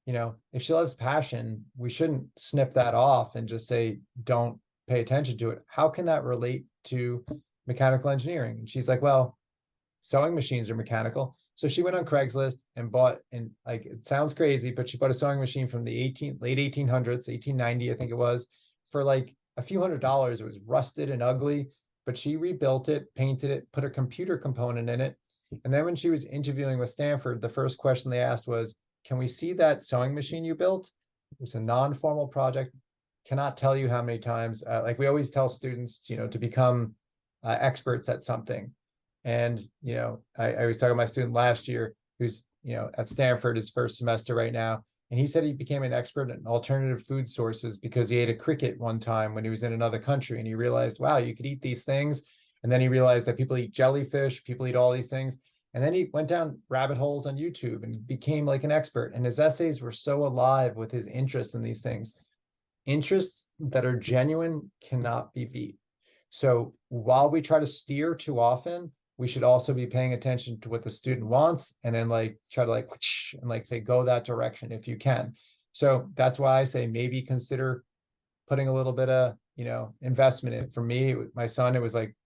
if she loves passion, we shouldn't snip that off and just say, don't pay attention to it. How can that relate to mechanical engineering? And she's like, well, sewing machines are mechanical. So she went on Craigslist and bought, and like, it sounds crazy, but she bought a sewing machine from the late 1800s, 1890, I think it was, for like a few $100s. It was rusted and ugly, but she rebuilt it, painted it, put a computer component in it. And then when she was interviewing with Stanford, the first question they asked was, can we see that sewing machine you built? It was a non-formal project. Cannot tell you how many times, like we always tell students, to become experts at something. And, I was talking to my student last year, who's, at Stanford, his first semester right now. And he said he became an expert in alternative food sources because he ate a cricket one time when he was in another country, and he realized, wow, you could eat these things. And then he realized that people eat jellyfish, people eat all these things. And then he went down rabbit holes on YouTube and became like an expert. And his essays were so alive with his interest in these things. Interests that are genuine cannot be beat. So while we try to steer too often, we should also be paying attention to what the student wants, and then like try to like and like say go that direction if you can. So that's why I say maybe consider putting a little bit of investment in. For me, my son, it was like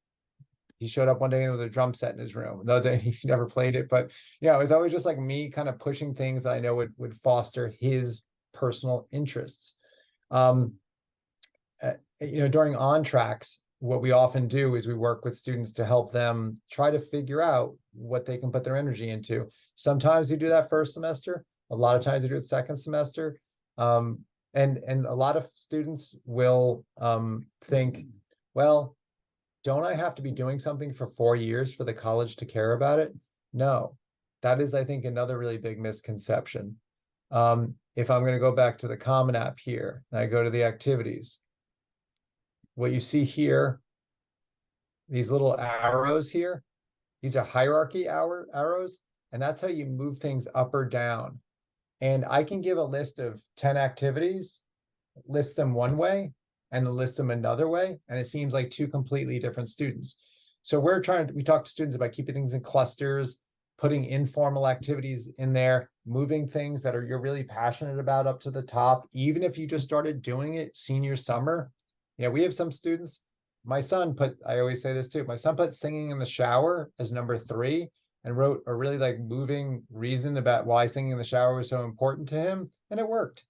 he showed up one day and there was a drum set in his room. Another day he never played it, but it was always just like me kind of pushing things that I know would foster his personal interests. During on tracks, what we often do is we work with students to help them try to figure out what they can put their energy into. Sometimes we do that first semester. A lot of times we do it second semester. And a lot of students will think, well, don't I have to be doing something for 4 years for the college to care about it? No, that is, I think, another really big misconception. If I'm going to go back to the Common App here, and I go to the activities, what you see here, these little arrows here, these are hierarchy arrows, and that's how you move things up or down. And I can give a list of 10 activities, list them one way, and then list them another way, and it seems like two completely different students. So we talk to students about keeping things in clusters, putting informal activities in there, moving things that you're really passionate about up to the top, even if you just started doing it senior summer. We have some students, my son I always say this too, my son put singing in the shower as number 3 and wrote a really like moving reason about why singing in the shower was so important to him, and it worked.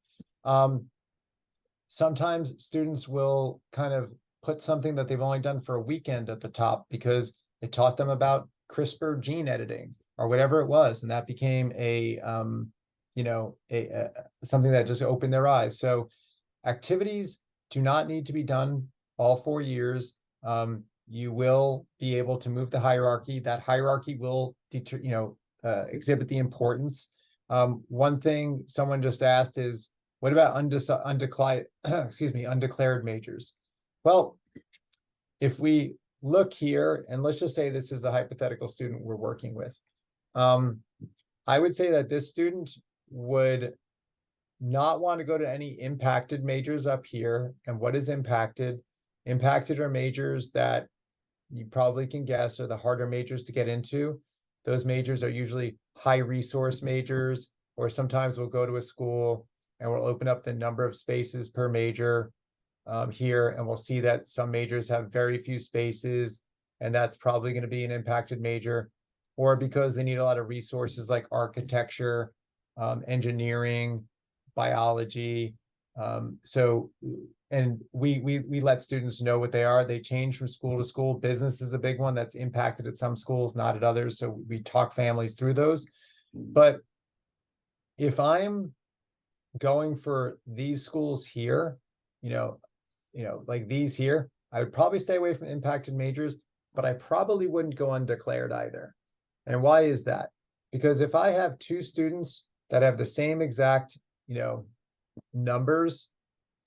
Sometimes students will kind of put something that they've only done for a weekend at the top because it taught them about CRISPR gene editing or whatever it was, and that became something that just opened their eyes. So activities do not need to be done all 4 years. You will be able to move the hierarchy. That hierarchy will exhibit the importance. One thing someone just asked is, what about undeclared majors? Well, if we look here, and let's just say this is the hypothetical student we're working with, I would say that this student would not want to go to any impacted majors up here. And what is impacted? Impacted are majors that you probably can guess are the harder majors to get into. Those majors are usually high resource majors, or sometimes we'll go to a school and we'll open up the number of spaces per major here, and we'll see that some majors have very few spaces, and that's probably going to be an impacted major. Or because they need a lot of resources like architecture, engineering, biology. And we let students know what they are. They change from school to school. Business is a big one that's impacted at some schools, not at others. So we talk families through those. But if I'm going for these schools here, like these here, I would probably stay away from impacted majors, but I probably wouldn't go undeclared either. And why is that? Because if I have 2 students that have the same exact, numbers,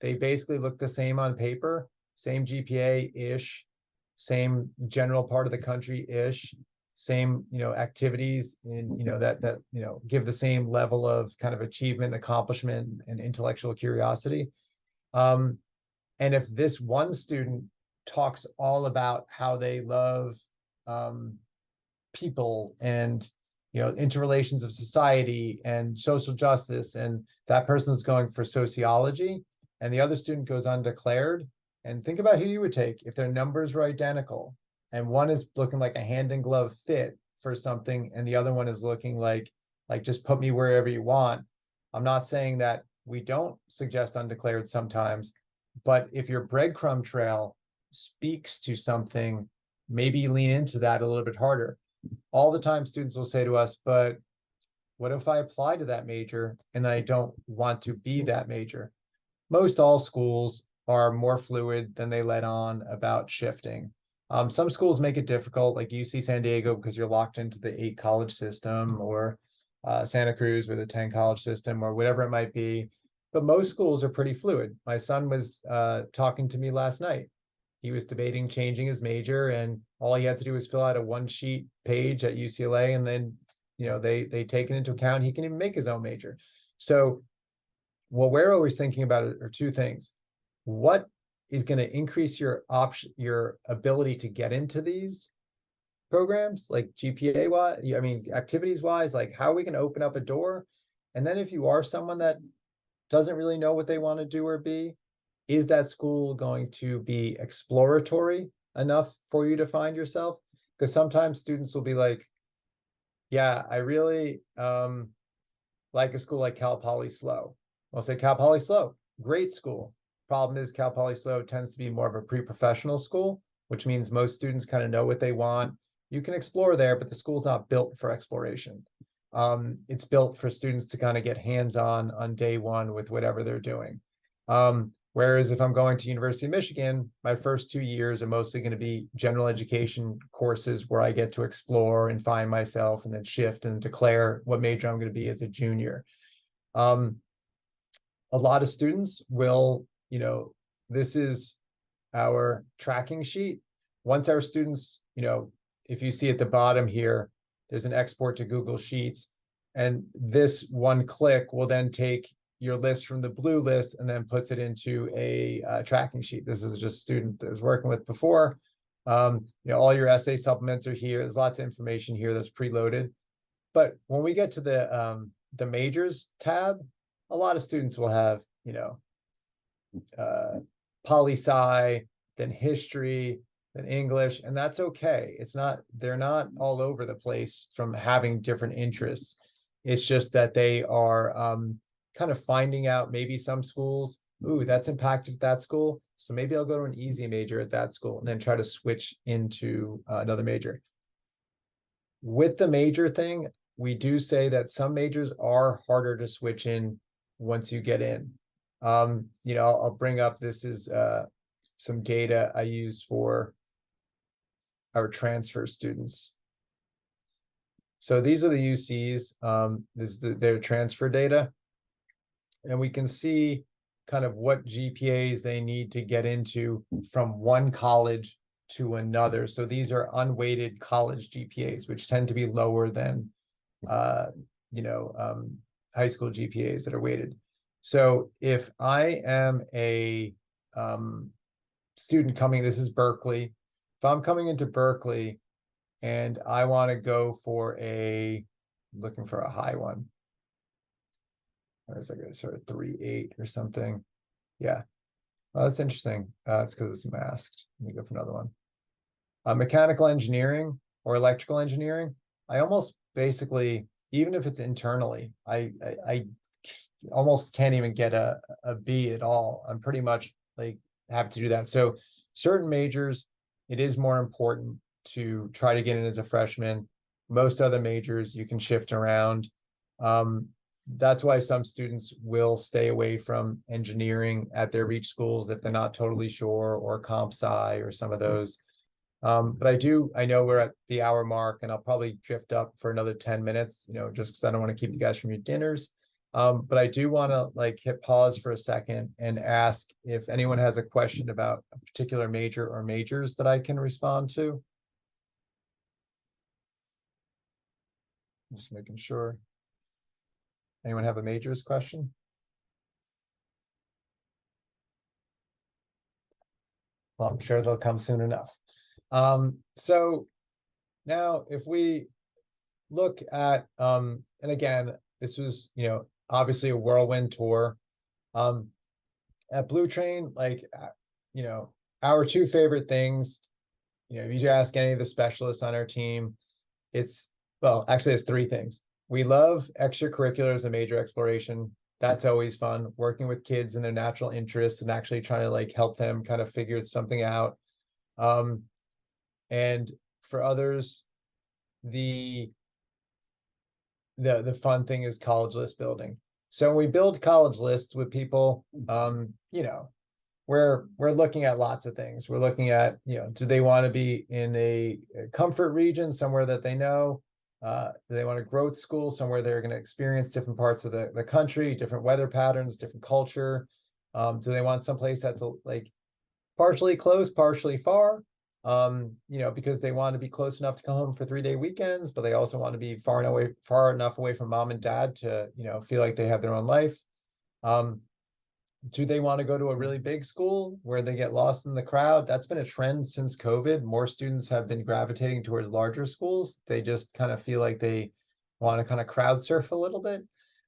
they basically look the same on paper, same GPA-ish, same general part of the country-ish, same, activities in, that give the same level of kind of achievement, accomplishment, and intellectual curiosity. And if this one student talks all about how they love people and interrelations of society and social justice, and that person's going for sociology, and the other student goes undeclared, and think about who you would take if their numbers were identical, and one is looking like a hand in glove fit for something, and the other one is looking like just put me wherever you want. I'm not saying that we don't suggest undeclared sometimes, but if your breadcrumb trail speaks to something, maybe lean into that a little bit harder. All the time students will say to us, but what if I apply to that major and I don't want to be that major? Most all schools are more fluid than they let on about shifting. Some schools make it difficult, like UC San Diego, because you're locked into the 8 college system, or Santa Cruz with a 10 college system or whatever it might be. But most schools are pretty fluid. My son was talking to me last night. He was debating changing his major, and all he had to do was fill out a 1-sheet page at UCLA, and then they take it into account. He can even make his own major. So what we're always thinking about are two things. What is going to increase your ability to get into these programs, like GPA wise, I mean, activities wise, like how are we going to open up a door? And then if you are someone that doesn't really know what they want to do or be, is that school going to be exploratory enough for you to find yourself? Because sometimes students will be like, yeah, I really like a school like Cal Poly SLO. I'll say Cal Poly SLO, great school. Problem is Cal Poly SLO tends to be more of a pre-professional school, which means most students kind of know what they want. You can explore there, but the school's not built for exploration. It's built for students to kind of get hands-on on day one with whatever they're doing. Whereas if I'm going to University of Michigan, my first 2 years are mostly going to be general education courses where I get to explore and find myself and then shift and declare what major I'm going to be as a junior. A lot of students will, this is our tracking sheet. Once our students, if you see at the bottom here, there's an export to Google Sheets, and this one click will then take your list from the blue list and then puts it into a tracking sheet. This is just a student that I was working with before. All your essay supplements are here. There's lots of information here that's preloaded. But when we get to the majors tab, a lot of students will have, poli-sci, then history, then English, and that's okay. They're not all over the place from having different interests. It's just that they are kind of finding out maybe some schools, ooh, that's impacted that school. So maybe I'll go to an easy major at that school and then try to switch into another major. With the major thing, we do say that some majors are harder to switch in once you get in. I'll bring up, this is some data I use for our transfer students. So these are the UCs, this is their transfer data. And we can see kind of what GPAs they need to get into from one college to another. So these are unweighted college GPAs, which tend to be lower than, high school GPAs that are weighted. So if I am a student coming, this is Berkeley. If I'm coming into Berkeley and I want to go for looking for a high one, there's like a sort of 3.8 or something. Yeah, well, that's interesting. It's because it's masked. Let me go for another one. Mechanical engineering or electrical engineering, I almost basically, even if it's internally, I almost can't even get a B at all. I'm pretty much like have to do that. So certain majors, it is more important to try to get in as a freshman. Most other majors you can shift around. That's why some students will stay away from engineering at their reach schools if they're not totally sure, or comp sci or some of those. But I know we're at the hour mark, and I'll probably drift up for another 10 minutes, just because I don't want to keep you guys from your dinners. But I do want to hit pause for a second and ask if anyone has a question about a particular major or majors that I can respond to. I'm just making sure. Anyone have a majors question? Well, I'm sure they'll come soon enough. So now if we look at, and again, this was, obviously a whirlwind tour. At Blue Train, our two favorite things, if you ask any of the specialists on our team, it's three things. We love extracurriculars and major exploration. That's always fun, working with kids and their natural interests and actually trying to help them kind of figure something out. And for others, the fun thing is college list building. So when we build college lists with people, we're looking at lots of things. We're looking at, do they want to be in a comfort region, somewhere that they know? Do they want a growth school, somewhere they're going to experience different parts of the country, different weather patterns, different culture? Do they want someplace that's like partially close, partially far? Because they want to be close enough to come home for 3-day weekends, but they also want to be far enough away from mom and dad to, feel like they have their own life. Do they want to go to a really big school where they get lost in the crowd? That's been a trend since COVID. More students have been gravitating towards larger schools. They just kind of feel like they want to kind of crowd surf a little bit.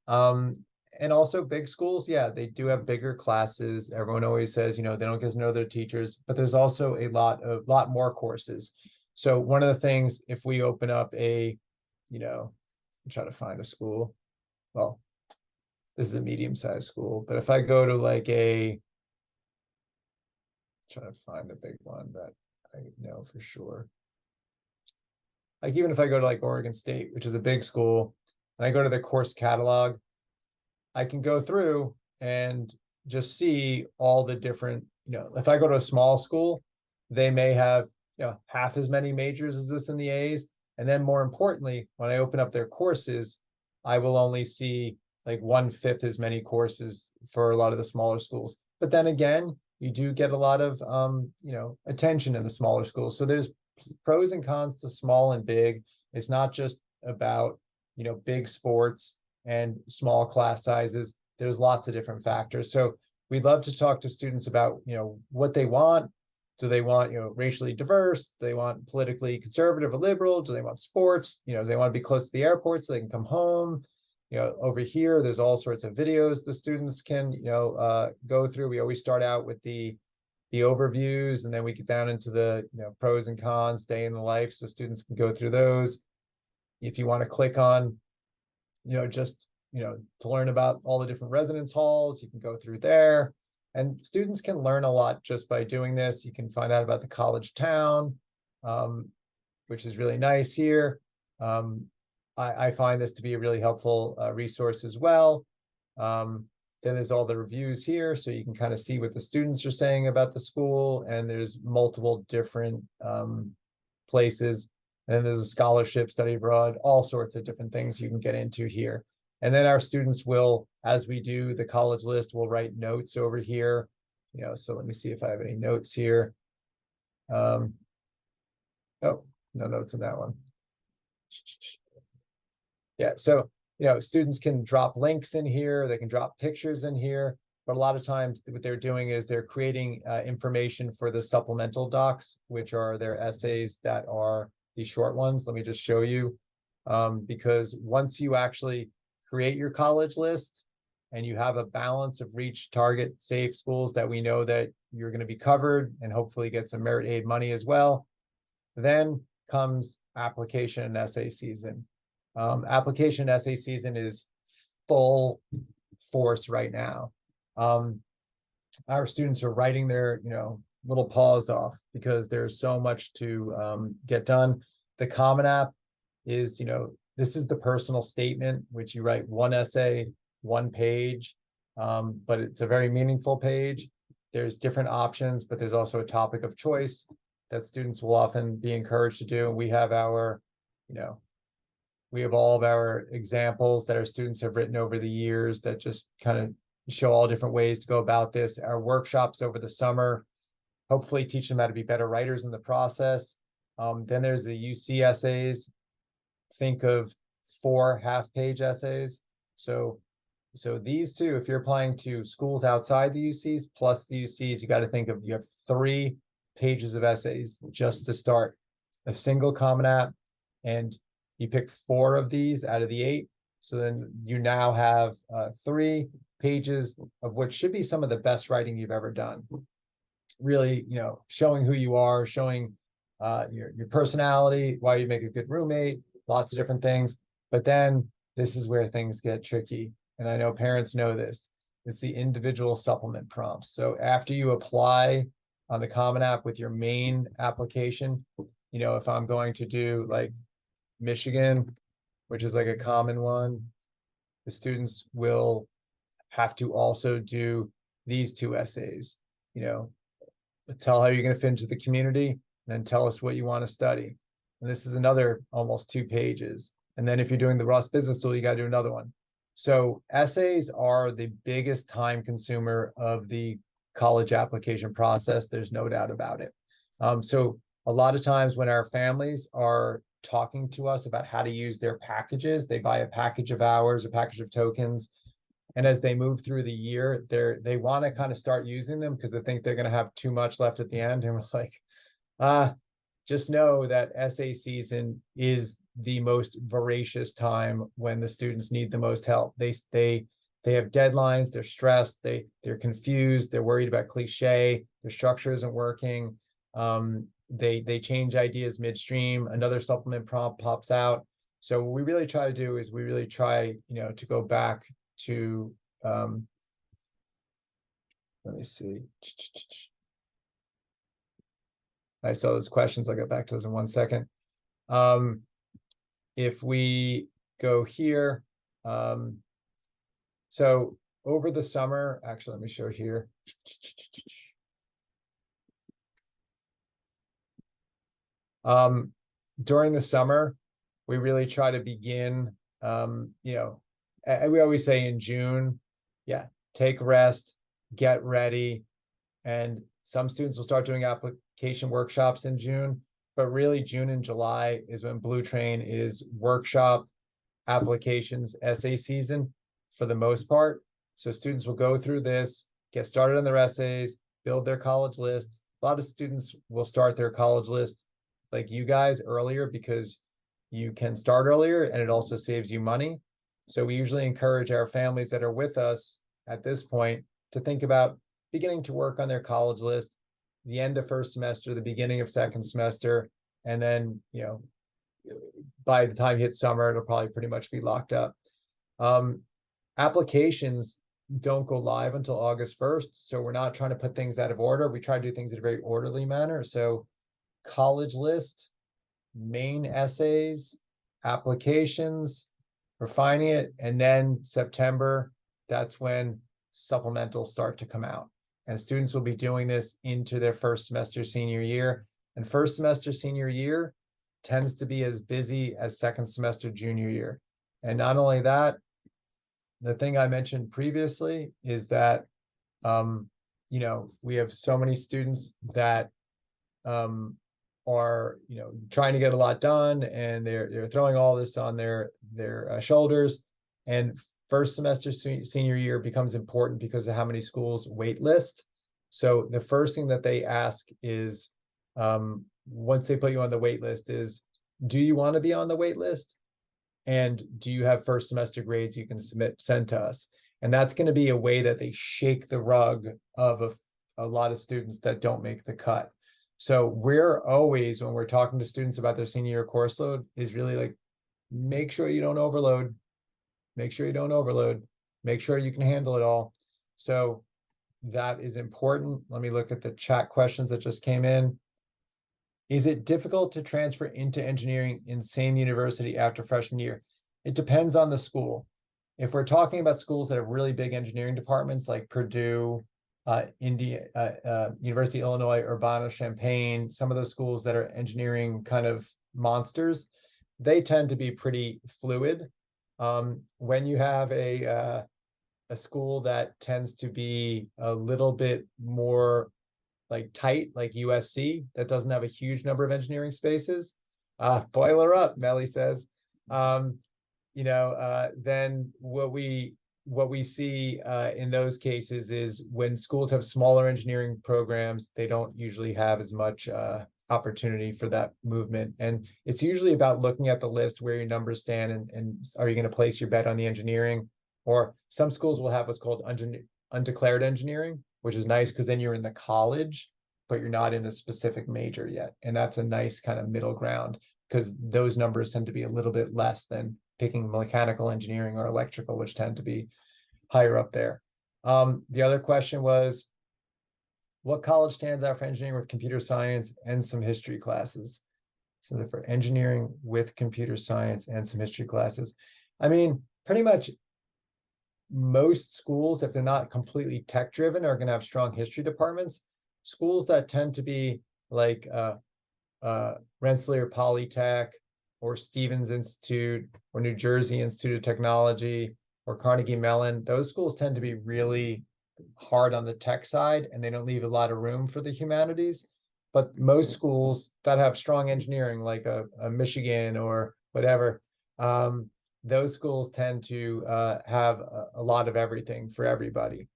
And also big schools, yeah, they do have bigger classes. Everyone always says, they don't get to know their teachers, but there's also a lot more courses. So one of the things, if we open up try to find a school, well, this is a medium-sized school, but if I go to try to find a big one that I know for sure. Like even if I go to Oregon State, which is a big school, and I go to the course catalog, I can go through and just see all the different, if I go to a small school, they may have, half as many majors as this in the A's. And then more importantly, when I open up their courses, I will only see 1/5 as many courses for a lot of the smaller schools. But then again, you do get a lot of, attention in the smaller schools. So there's pros and cons to small and big. It's not just about, big sports and small class sizes. There's lots of different factors. So we'd love to talk to students about, what they want. Do they want, racially diverse? Do they want politically conservative or liberal? Do they want sports? Do they want to be close to the airport so they can come home? Over here, there's all sorts of videos the students can, go through. We always start out with the overviews, and then we get down into the, pros and cons, day in the life, so students can go through those. If you want to click on, just, to learn about all the different residence halls, you can go through there. And students can learn a lot just by doing this. You can find out about the college town, which is really nice here. I find this to be a really helpful resource as well. Then there's all the reviews here, so you can kind of see what the students are saying about the school, and there's multiple different places. And then there's a scholarship, study abroad, all sorts of different things you can get into here. And then our students will, as we do the college list, will write notes over here. So let me see if I have any notes here. Oh, no notes in that one. Yeah, so, students can drop links in here, they can drop pictures in here, but a lot of times what they're doing is they're creating information for the supplemental docs, which are their essays that are the short ones. Let me just show you, because once you actually create your college list and you have a balance of reach, target, safe schools that we know that you're going to be covered and hopefully get some merit aid money as well, then comes application and essay season. Application essay season is full force right now. Our students are writing their, little paws off because there's so much to get done. The Common App is, this is the personal statement, which you write one essay, one page, but it's a very meaningful page. There's different options, but there's also a topic of choice that students will often be encouraged to do. And we have our, we have all of our examples that our students have written over the years that just kind of show all different ways to go about this. Our workshops over the summer hopefully teach them how to be better writers in the process. Then there's the UC essays. Think of 4 half-page essays. So these two, if you're applying to schools outside the UCs plus the UCs, you got to think of, you have 3 pages of essays just to start a single Common App, and you pick 4 of these out of the 8. So then you now have 3 pages of what should be some of the best writing you've ever done. Really, showing who you are, showing your personality, why you make a good roommate, lots of different things. But then this is where things get tricky. And I know parents know this. It's the individual supplement prompts. So after you apply on the Common App with your main application, if I'm going to do Michigan, which is a common one, the students will have to also do these 2 essays, tell how you're going to fit into the community, and then tell us what you want to study. And this is another almost 2 pages. And then if you're doing the Ross Business School, you got to do another one. So essays are the biggest time consumer of the college application process. There's no doubt about it. So a lot of times when our families are talking to us about how to use their packages, they buy a package of hours, a package of tokens. And as they move through the year, they want to kind of start using them because they think they're going to have too much left at the end. And we're like, just know that essay season is the most voracious time when the students need the most help. They have deadlines, they're stressed, they're confused, they're worried about cliche, their structure isn't working. They change ideas midstream, another supplement prompt pops out. So what we really try to do is we really try, to go back to, let me see. I saw those questions. I'll get back to those in 1 second. If we go here, so over the summer, actually, let me show here. During the summer, we really try to begin, we always say in June, take rest, get ready. And some students will start doing application workshops in June, but really June and July is when Blue Train is workshop, applications, essay season for the most part. So students will go through this, get started on their essays, build their college lists. A lot of students will start their college list like you guys earlier because you can start earlier and it also saves you money. So we usually encourage our families that are with us at this point to think about beginning to work on their college list, the end of first semester, the beginning of second semester, and then, by the time you hit summer, it'll probably pretty much be locked up. Applications don't go live until August 1st. So we're not trying to put things out of order. We try to do things in a very orderly manner. So college list, main essays, applications, refining it, and then September, that's when supplementals start to come out. And students will be doing this into their first semester senior year. And first semester senior year tends to be as busy as second semester junior year. And not only that, the thing I mentioned previously is that, we have so many students that are, trying to get a lot done and they're throwing all this on their shoulders. And first semester senior year becomes important because of how many schools wait list. So the first thing that they ask is, once they put you on the wait list is, do you want to be on the wait list? And do you have first semester grades you can send to us? And that's going to be a way that they shake the rug of a lot of students that don't make the cut. So we're always, when we're talking to students about their senior year course load, is really like, make sure you don't overload. Make sure you don't overload. Make sure you can handle it all. So that is important. Let me look at the chat questions that just came in. Is it difficult to transfer into engineering in the same university after freshman year? It depends on the school. If we're talking about schools that have really big engineering departments like Purdue, University of Illinois, Urbana-Champaign, some of those schools that are engineering kind of monsters, they tend to be pretty fluid. When you have a school that tends to be a little bit more like tight, like USC, that doesn't have a huge number of engineering spaces, boiler up, Melly says, then what we see in those cases is when schools have smaller engineering programs, they don't usually have as much opportunity for that movement. And it's usually about looking at the list where your numbers stand and are you going to place your bet on the engineering? Or some schools will have what's called undeclared engineering, which is nice because then you're in the college, but you're not in a specific major yet. And that's a nice kind of middle ground because those numbers tend to be a little bit less than picking mechanical engineering or electrical, which tend to be higher up there. The other question was, what college stands out for engineering with computer science and some history classes? So for engineering with computer science and some history classes. I mean, pretty much most schools, if they're not completely tech driven, are going to have strong history departments. Schools that tend to be like Rensselaer Polytech or Stevens Institute or New Jersey Institute of Technology or Carnegie Mellon, those schools tend to be really hard on the tech side and they don't leave a lot of room for the humanities. But most schools that have strong engineering, like a Michigan or whatever, those schools tend to have a lot of everything for everybody.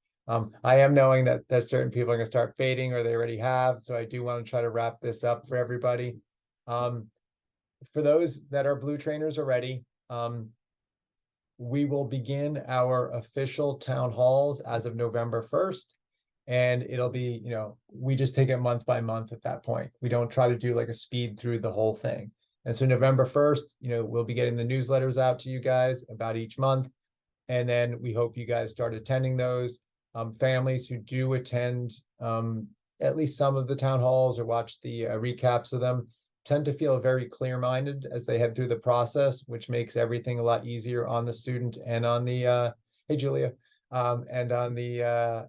I am knowing that certain people are going to start fading or they already have, so I do want to try to wrap this up for everybody. For those that are Blue Trainers already, we will begin our official town halls as of November 1st. And it'll be, we just take it month by month at that point. We don't try to do like a speed through the whole thing. And so November 1st, we'll be getting the newsletters out to you guys about each month. And then we hope you guys start attending those. Families who do attend at least some of the town halls or watch the recaps of them tend to feel very clear-minded as they head through the process, which makes everything a lot easier on the student and on the, hey, Julia, and on the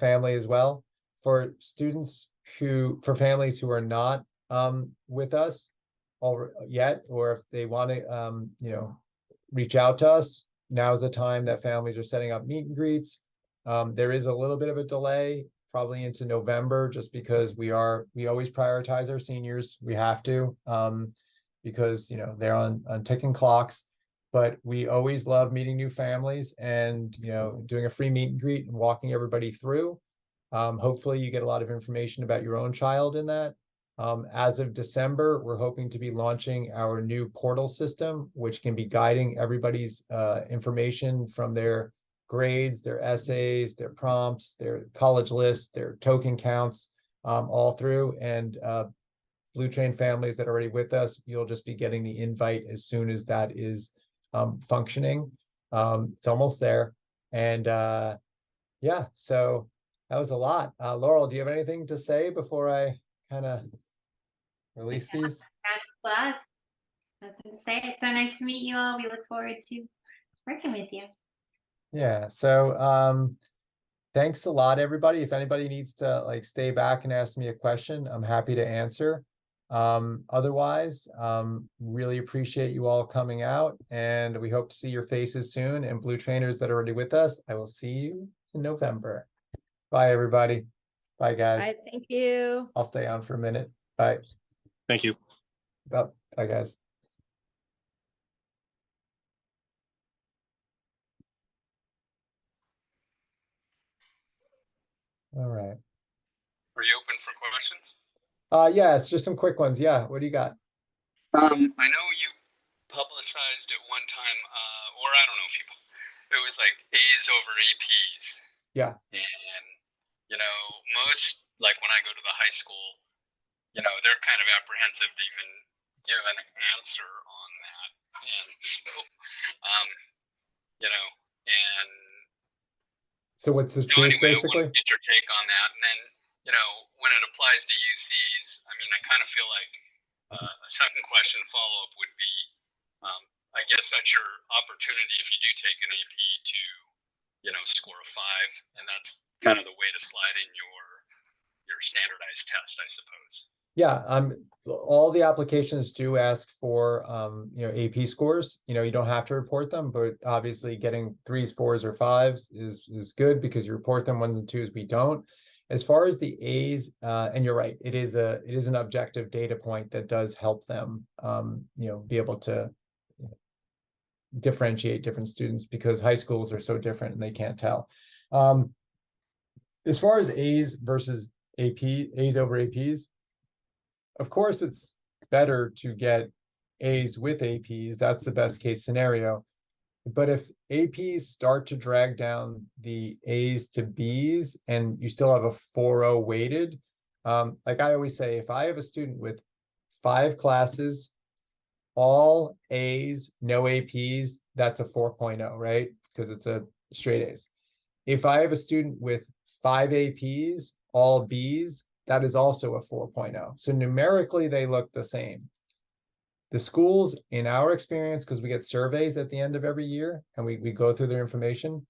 family as well. For families who are not with us yet, or if they want to, reach out to us, now's the time that families are setting up meet and greets. There is a little bit of a delay, probably into November, just because we always prioritize our seniors. We have to, because they're on ticking clocks. But we always love meeting new families and doing a free meet and greet and walking everybody through. Hopefully you get a lot of information about your own child in that. As of December, we're hoping to be launching our new portal system, which can be guiding everybody's information from their grades, their essays, their prompts, their college lists, their token counts, all through. And Blue Train families that are already with us, you'll just be getting the invite as soon as that is functioning. It's almost there. And yeah, so that was a lot. Laurel, do you have anything to say before I kind of release these? Plus, I was going to say, it's so nice to meet you all. We look forward to working with you. Yeah, so thanks a lot, everybody. If anybody needs to stay back and ask me a question, I'm happy to answer. Otherwise, really appreciate you all coming out, and we hope to see your faces soon. And Blue Trainers that are already with us, I will see you in November. Bye, everybody. Bye, guys. Bye, thank you. I'll stay on for a minute. Bye. Thank you. Bye, guys. All right. Are you open for questions? Yeah, it's just some quick ones. Yeah, what do you got? I know you publicized at one time, or I don't know if it was like A's over APs. Yeah. And, most, like when I go to the high school, they're kind of apprehensive to even give an answer on that. And So what's the so truth, anyway, I basically? want to get your take on that. And then, when it applies to UCs, I mean, I kind of feel like a second question follow-up would be, I guess that's your opportunity if you do take an AP to, score a 5, and that's kind of the way to slide in your standardized test, I suppose. Yeah, all the applications do ask for AP scores. You don't have to report them, but obviously getting 3s, 4s, or 5s is good because you report them. 1s and 2s we don't. As far as the A's, and you're right, it is an objective data point that does help them be able to differentiate different students, because high schools are so different and they can't tell. As far as A's versus A's over APs, of course, it's better to get A's with APs. That's the best case scenario. But if APs start to drag down the A's to B's and you still have a 4.0 weighted, like I always say, if I have a student with 5 classes, all A's, no APs, that's a 4.0, right? Because it's a straight A's. If I have a student with 5 APs, all B's, that is also a 4.0. So numerically, they look the same. The schools, in our experience, because we get surveys at the end of every year and we go through their information,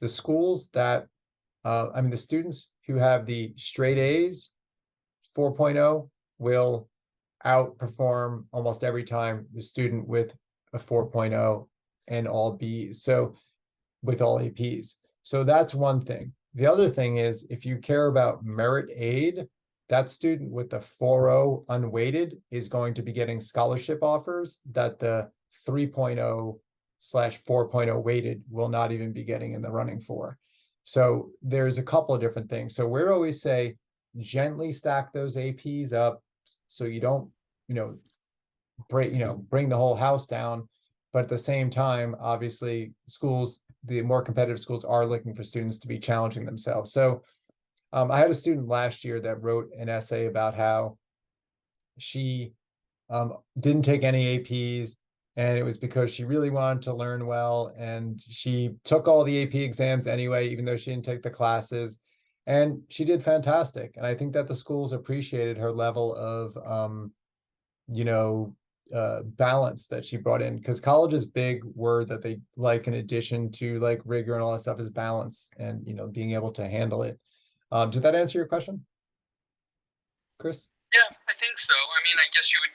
the schools that, the students who have the straight A's, 4.0, will outperform almost every time the student with a 4.0 and all Bs. So with all APs. So that's one thing. The other thing is if you care about merit aid, that student with the 4.0 unweighted is going to be getting scholarship offers that the 3.0/4.0 weighted will not even be getting in the running for. So there's a couple of different things. So we're always say gently stack those APs up so you don't, bring the whole house down. But at the same time, obviously, schools, the more competitive schools are looking for students to be challenging themselves. So I had a student last year that wrote an essay about how she didn't take any APs, and it was because she really wanted to learn well, and she took all the AP exams anyway, even though she didn't take the classes, and she did fantastic. And I think that the schools appreciated her level of balance that she brought in, because college's big word that they like in addition to like rigor and all that stuff is balance and being able to handle it. Did that answer your question, Chris? Yeah, I think so. I mean, I guess you could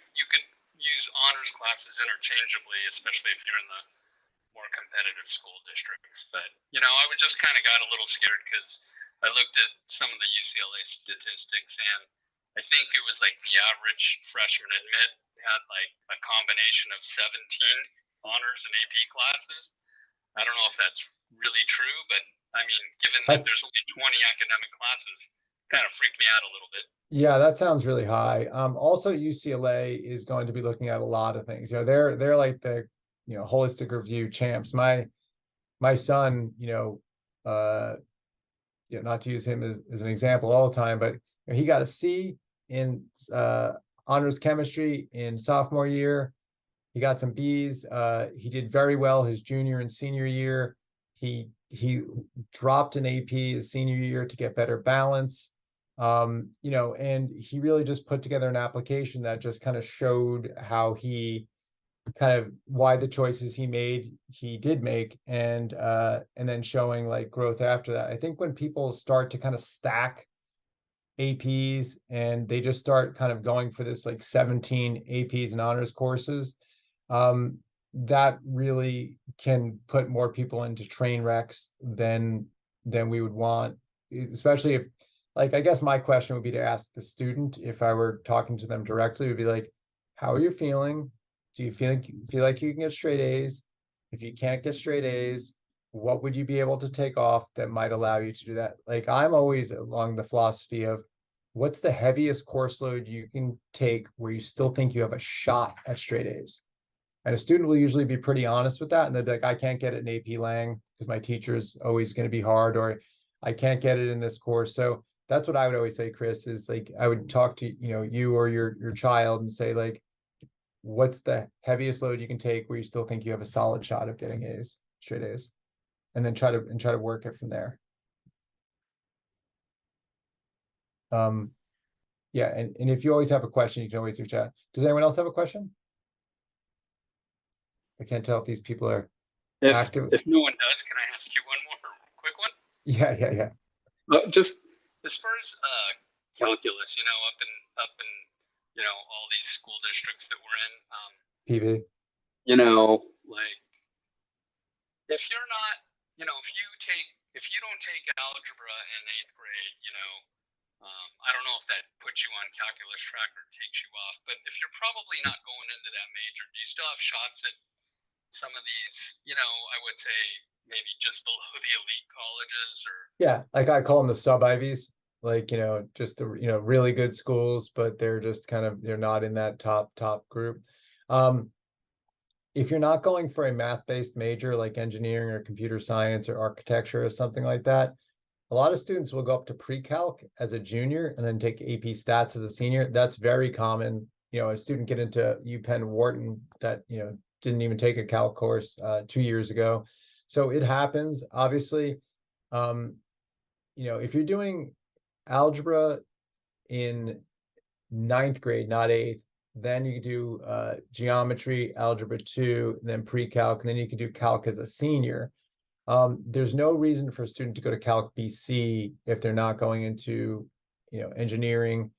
use honors classes interchangeably, especially if you're in the more competitive school districts. But I was just kind of got a little scared because I looked at some of the UCLA statistics, and I think it was like the average freshman admit had like a combination of 17 honors and AP classes. I don't know if that's really true, but I mean, given that there's only 20 academic classes, kind of freaked me out a little bit. Yeah, that sounds really high. Also UCLA is going to be looking at a lot of things. They're like the holistic review champs. My son, not to use him as an example all the time, but he got a C in honors chemistry in sophomore year. He got some Bs. He did very well his junior and senior year. He dropped an AP his senior year to get better balance. And he really just put together an application that just kind of showed how he why the choices he did make, and then showing like growth after that. I think when people start to kind of stack APs and they just start kind of going for this like 17 APs and honors courses, that really can put more people into train wrecks than we would want, especially if, like, I guess my question would be to ask the student, if I were talking to them directly, would be like, how are you feeling? Do you feel like you can get straight A's? If you can't get straight A's, what would you be able to take off that might allow you to do that? Like, I'm always along the philosophy of what's the heaviest course load you can take where you still think you have a shot at straight A's? And a student will usually be pretty honest with that. And they'll be like, I can't get it in AP Lang because my teacher's always going to be hard, or I can't get it in this course. So that's what I would always say, Chris, is like, I would talk to, you or your child and say, like, what's the heaviest load you can take where you still think you have a solid shot of getting A's, straight A's, and then try to work it from there. Yeah, and if you always have a question, you can always reach out. Does anyone else have a question? I can't tell if these people are active. If no one does, can I ask you one more quick one? Yeah. Just as far as calculus, up in all these school districts that we're in, PV. Like if you're not, if you don't take algebra in 8th grade, I don't know if that puts you on calculus track or takes you off, but if you're probably not going into that major, do you still have shots at some of these, I would say maybe just below the elite colleges? Or Yeah, like I call them the sub Ivies, like, just the, really good schools, but they're just they're not in that top group. If you're not going for a math-based major like engineering or computer science or architecture or something like that, a lot of students will go up to pre-calc as a junior and then take AP stats as a senior. That's very common. A student get into UPenn Wharton that, didn't even take a calc course 2 years ago. So it happens, obviously. If you're doing algebra in 9th grade, not 8th, then you do geometry, algebra 2, and then pre-calc, and then you can do calc as a senior. There's no reason for a student to go to Calc BC if they're not going into, engineering.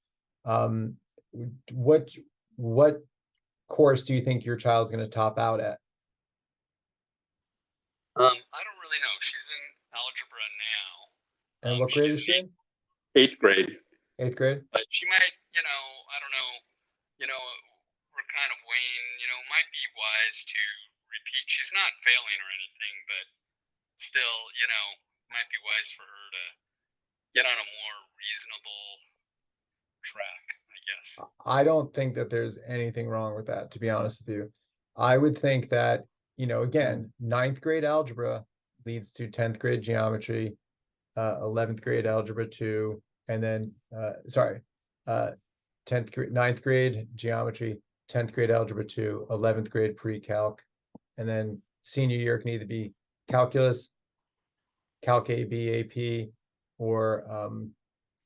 What what course do you think your child's gonna top out at? I don't really know. She's in algebra now. And what grade is she's she in? 8th grade, 8th grade? but she might, I don't know, we're kind of weighing, might be wise to repeat. She's not failing or anything, but still, might be wise for her to get on a more reasonable track, I guess. I don't think that there's anything wrong with that, to be honest with you. I would think that, again, 9th grade algebra leads to 10th grade geometry, 11th grade algebra 2, and then 10th grade, 9th grade geometry, 10th grade algebra 2, 11th grade pre-calc, and then senior year can either be calculus, calc AB, AP, or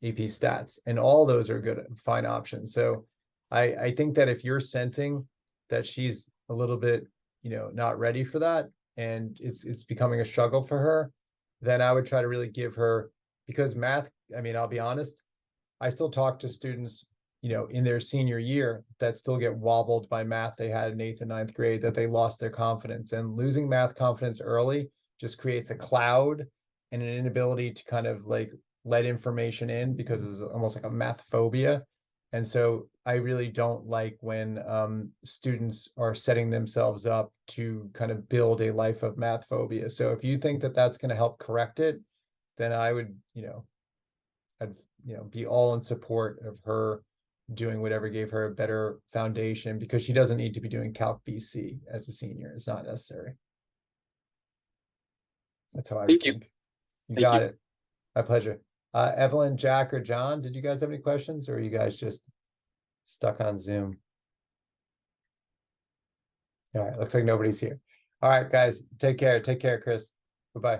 AP stats, and all those are good, fine options. So I think that if you're sensing that she's a little bit, not ready for that, and it's becoming a struggle for her, then I would try to really give her, because math, I mean, I'll be honest, I still talk to students, in their senior year that still get wobbled by math they had in 8th and 9th grade, that they lost their confidence, and losing math confidence early just creates a cloud and an inability to kind of like let information in, because it's almost like a math phobia. And so I really don't like when students are setting themselves up to kind of build a life of math phobia. So if you think that that's going to help correct it, then I would, I'd, be all in support of her doing whatever gave her a better foundation, because she doesn't need to be doing Calc BC as a senior. It's not necessary. That's how I Thank you. think. You Thank got you. it. My pleasure. Evelyn, Jack, or John, did you guys have any questions, or are you guys just stuck on Zoom? All right, looks like nobody's here. All right, guys, take care. Take care, Chris. Bye-bye.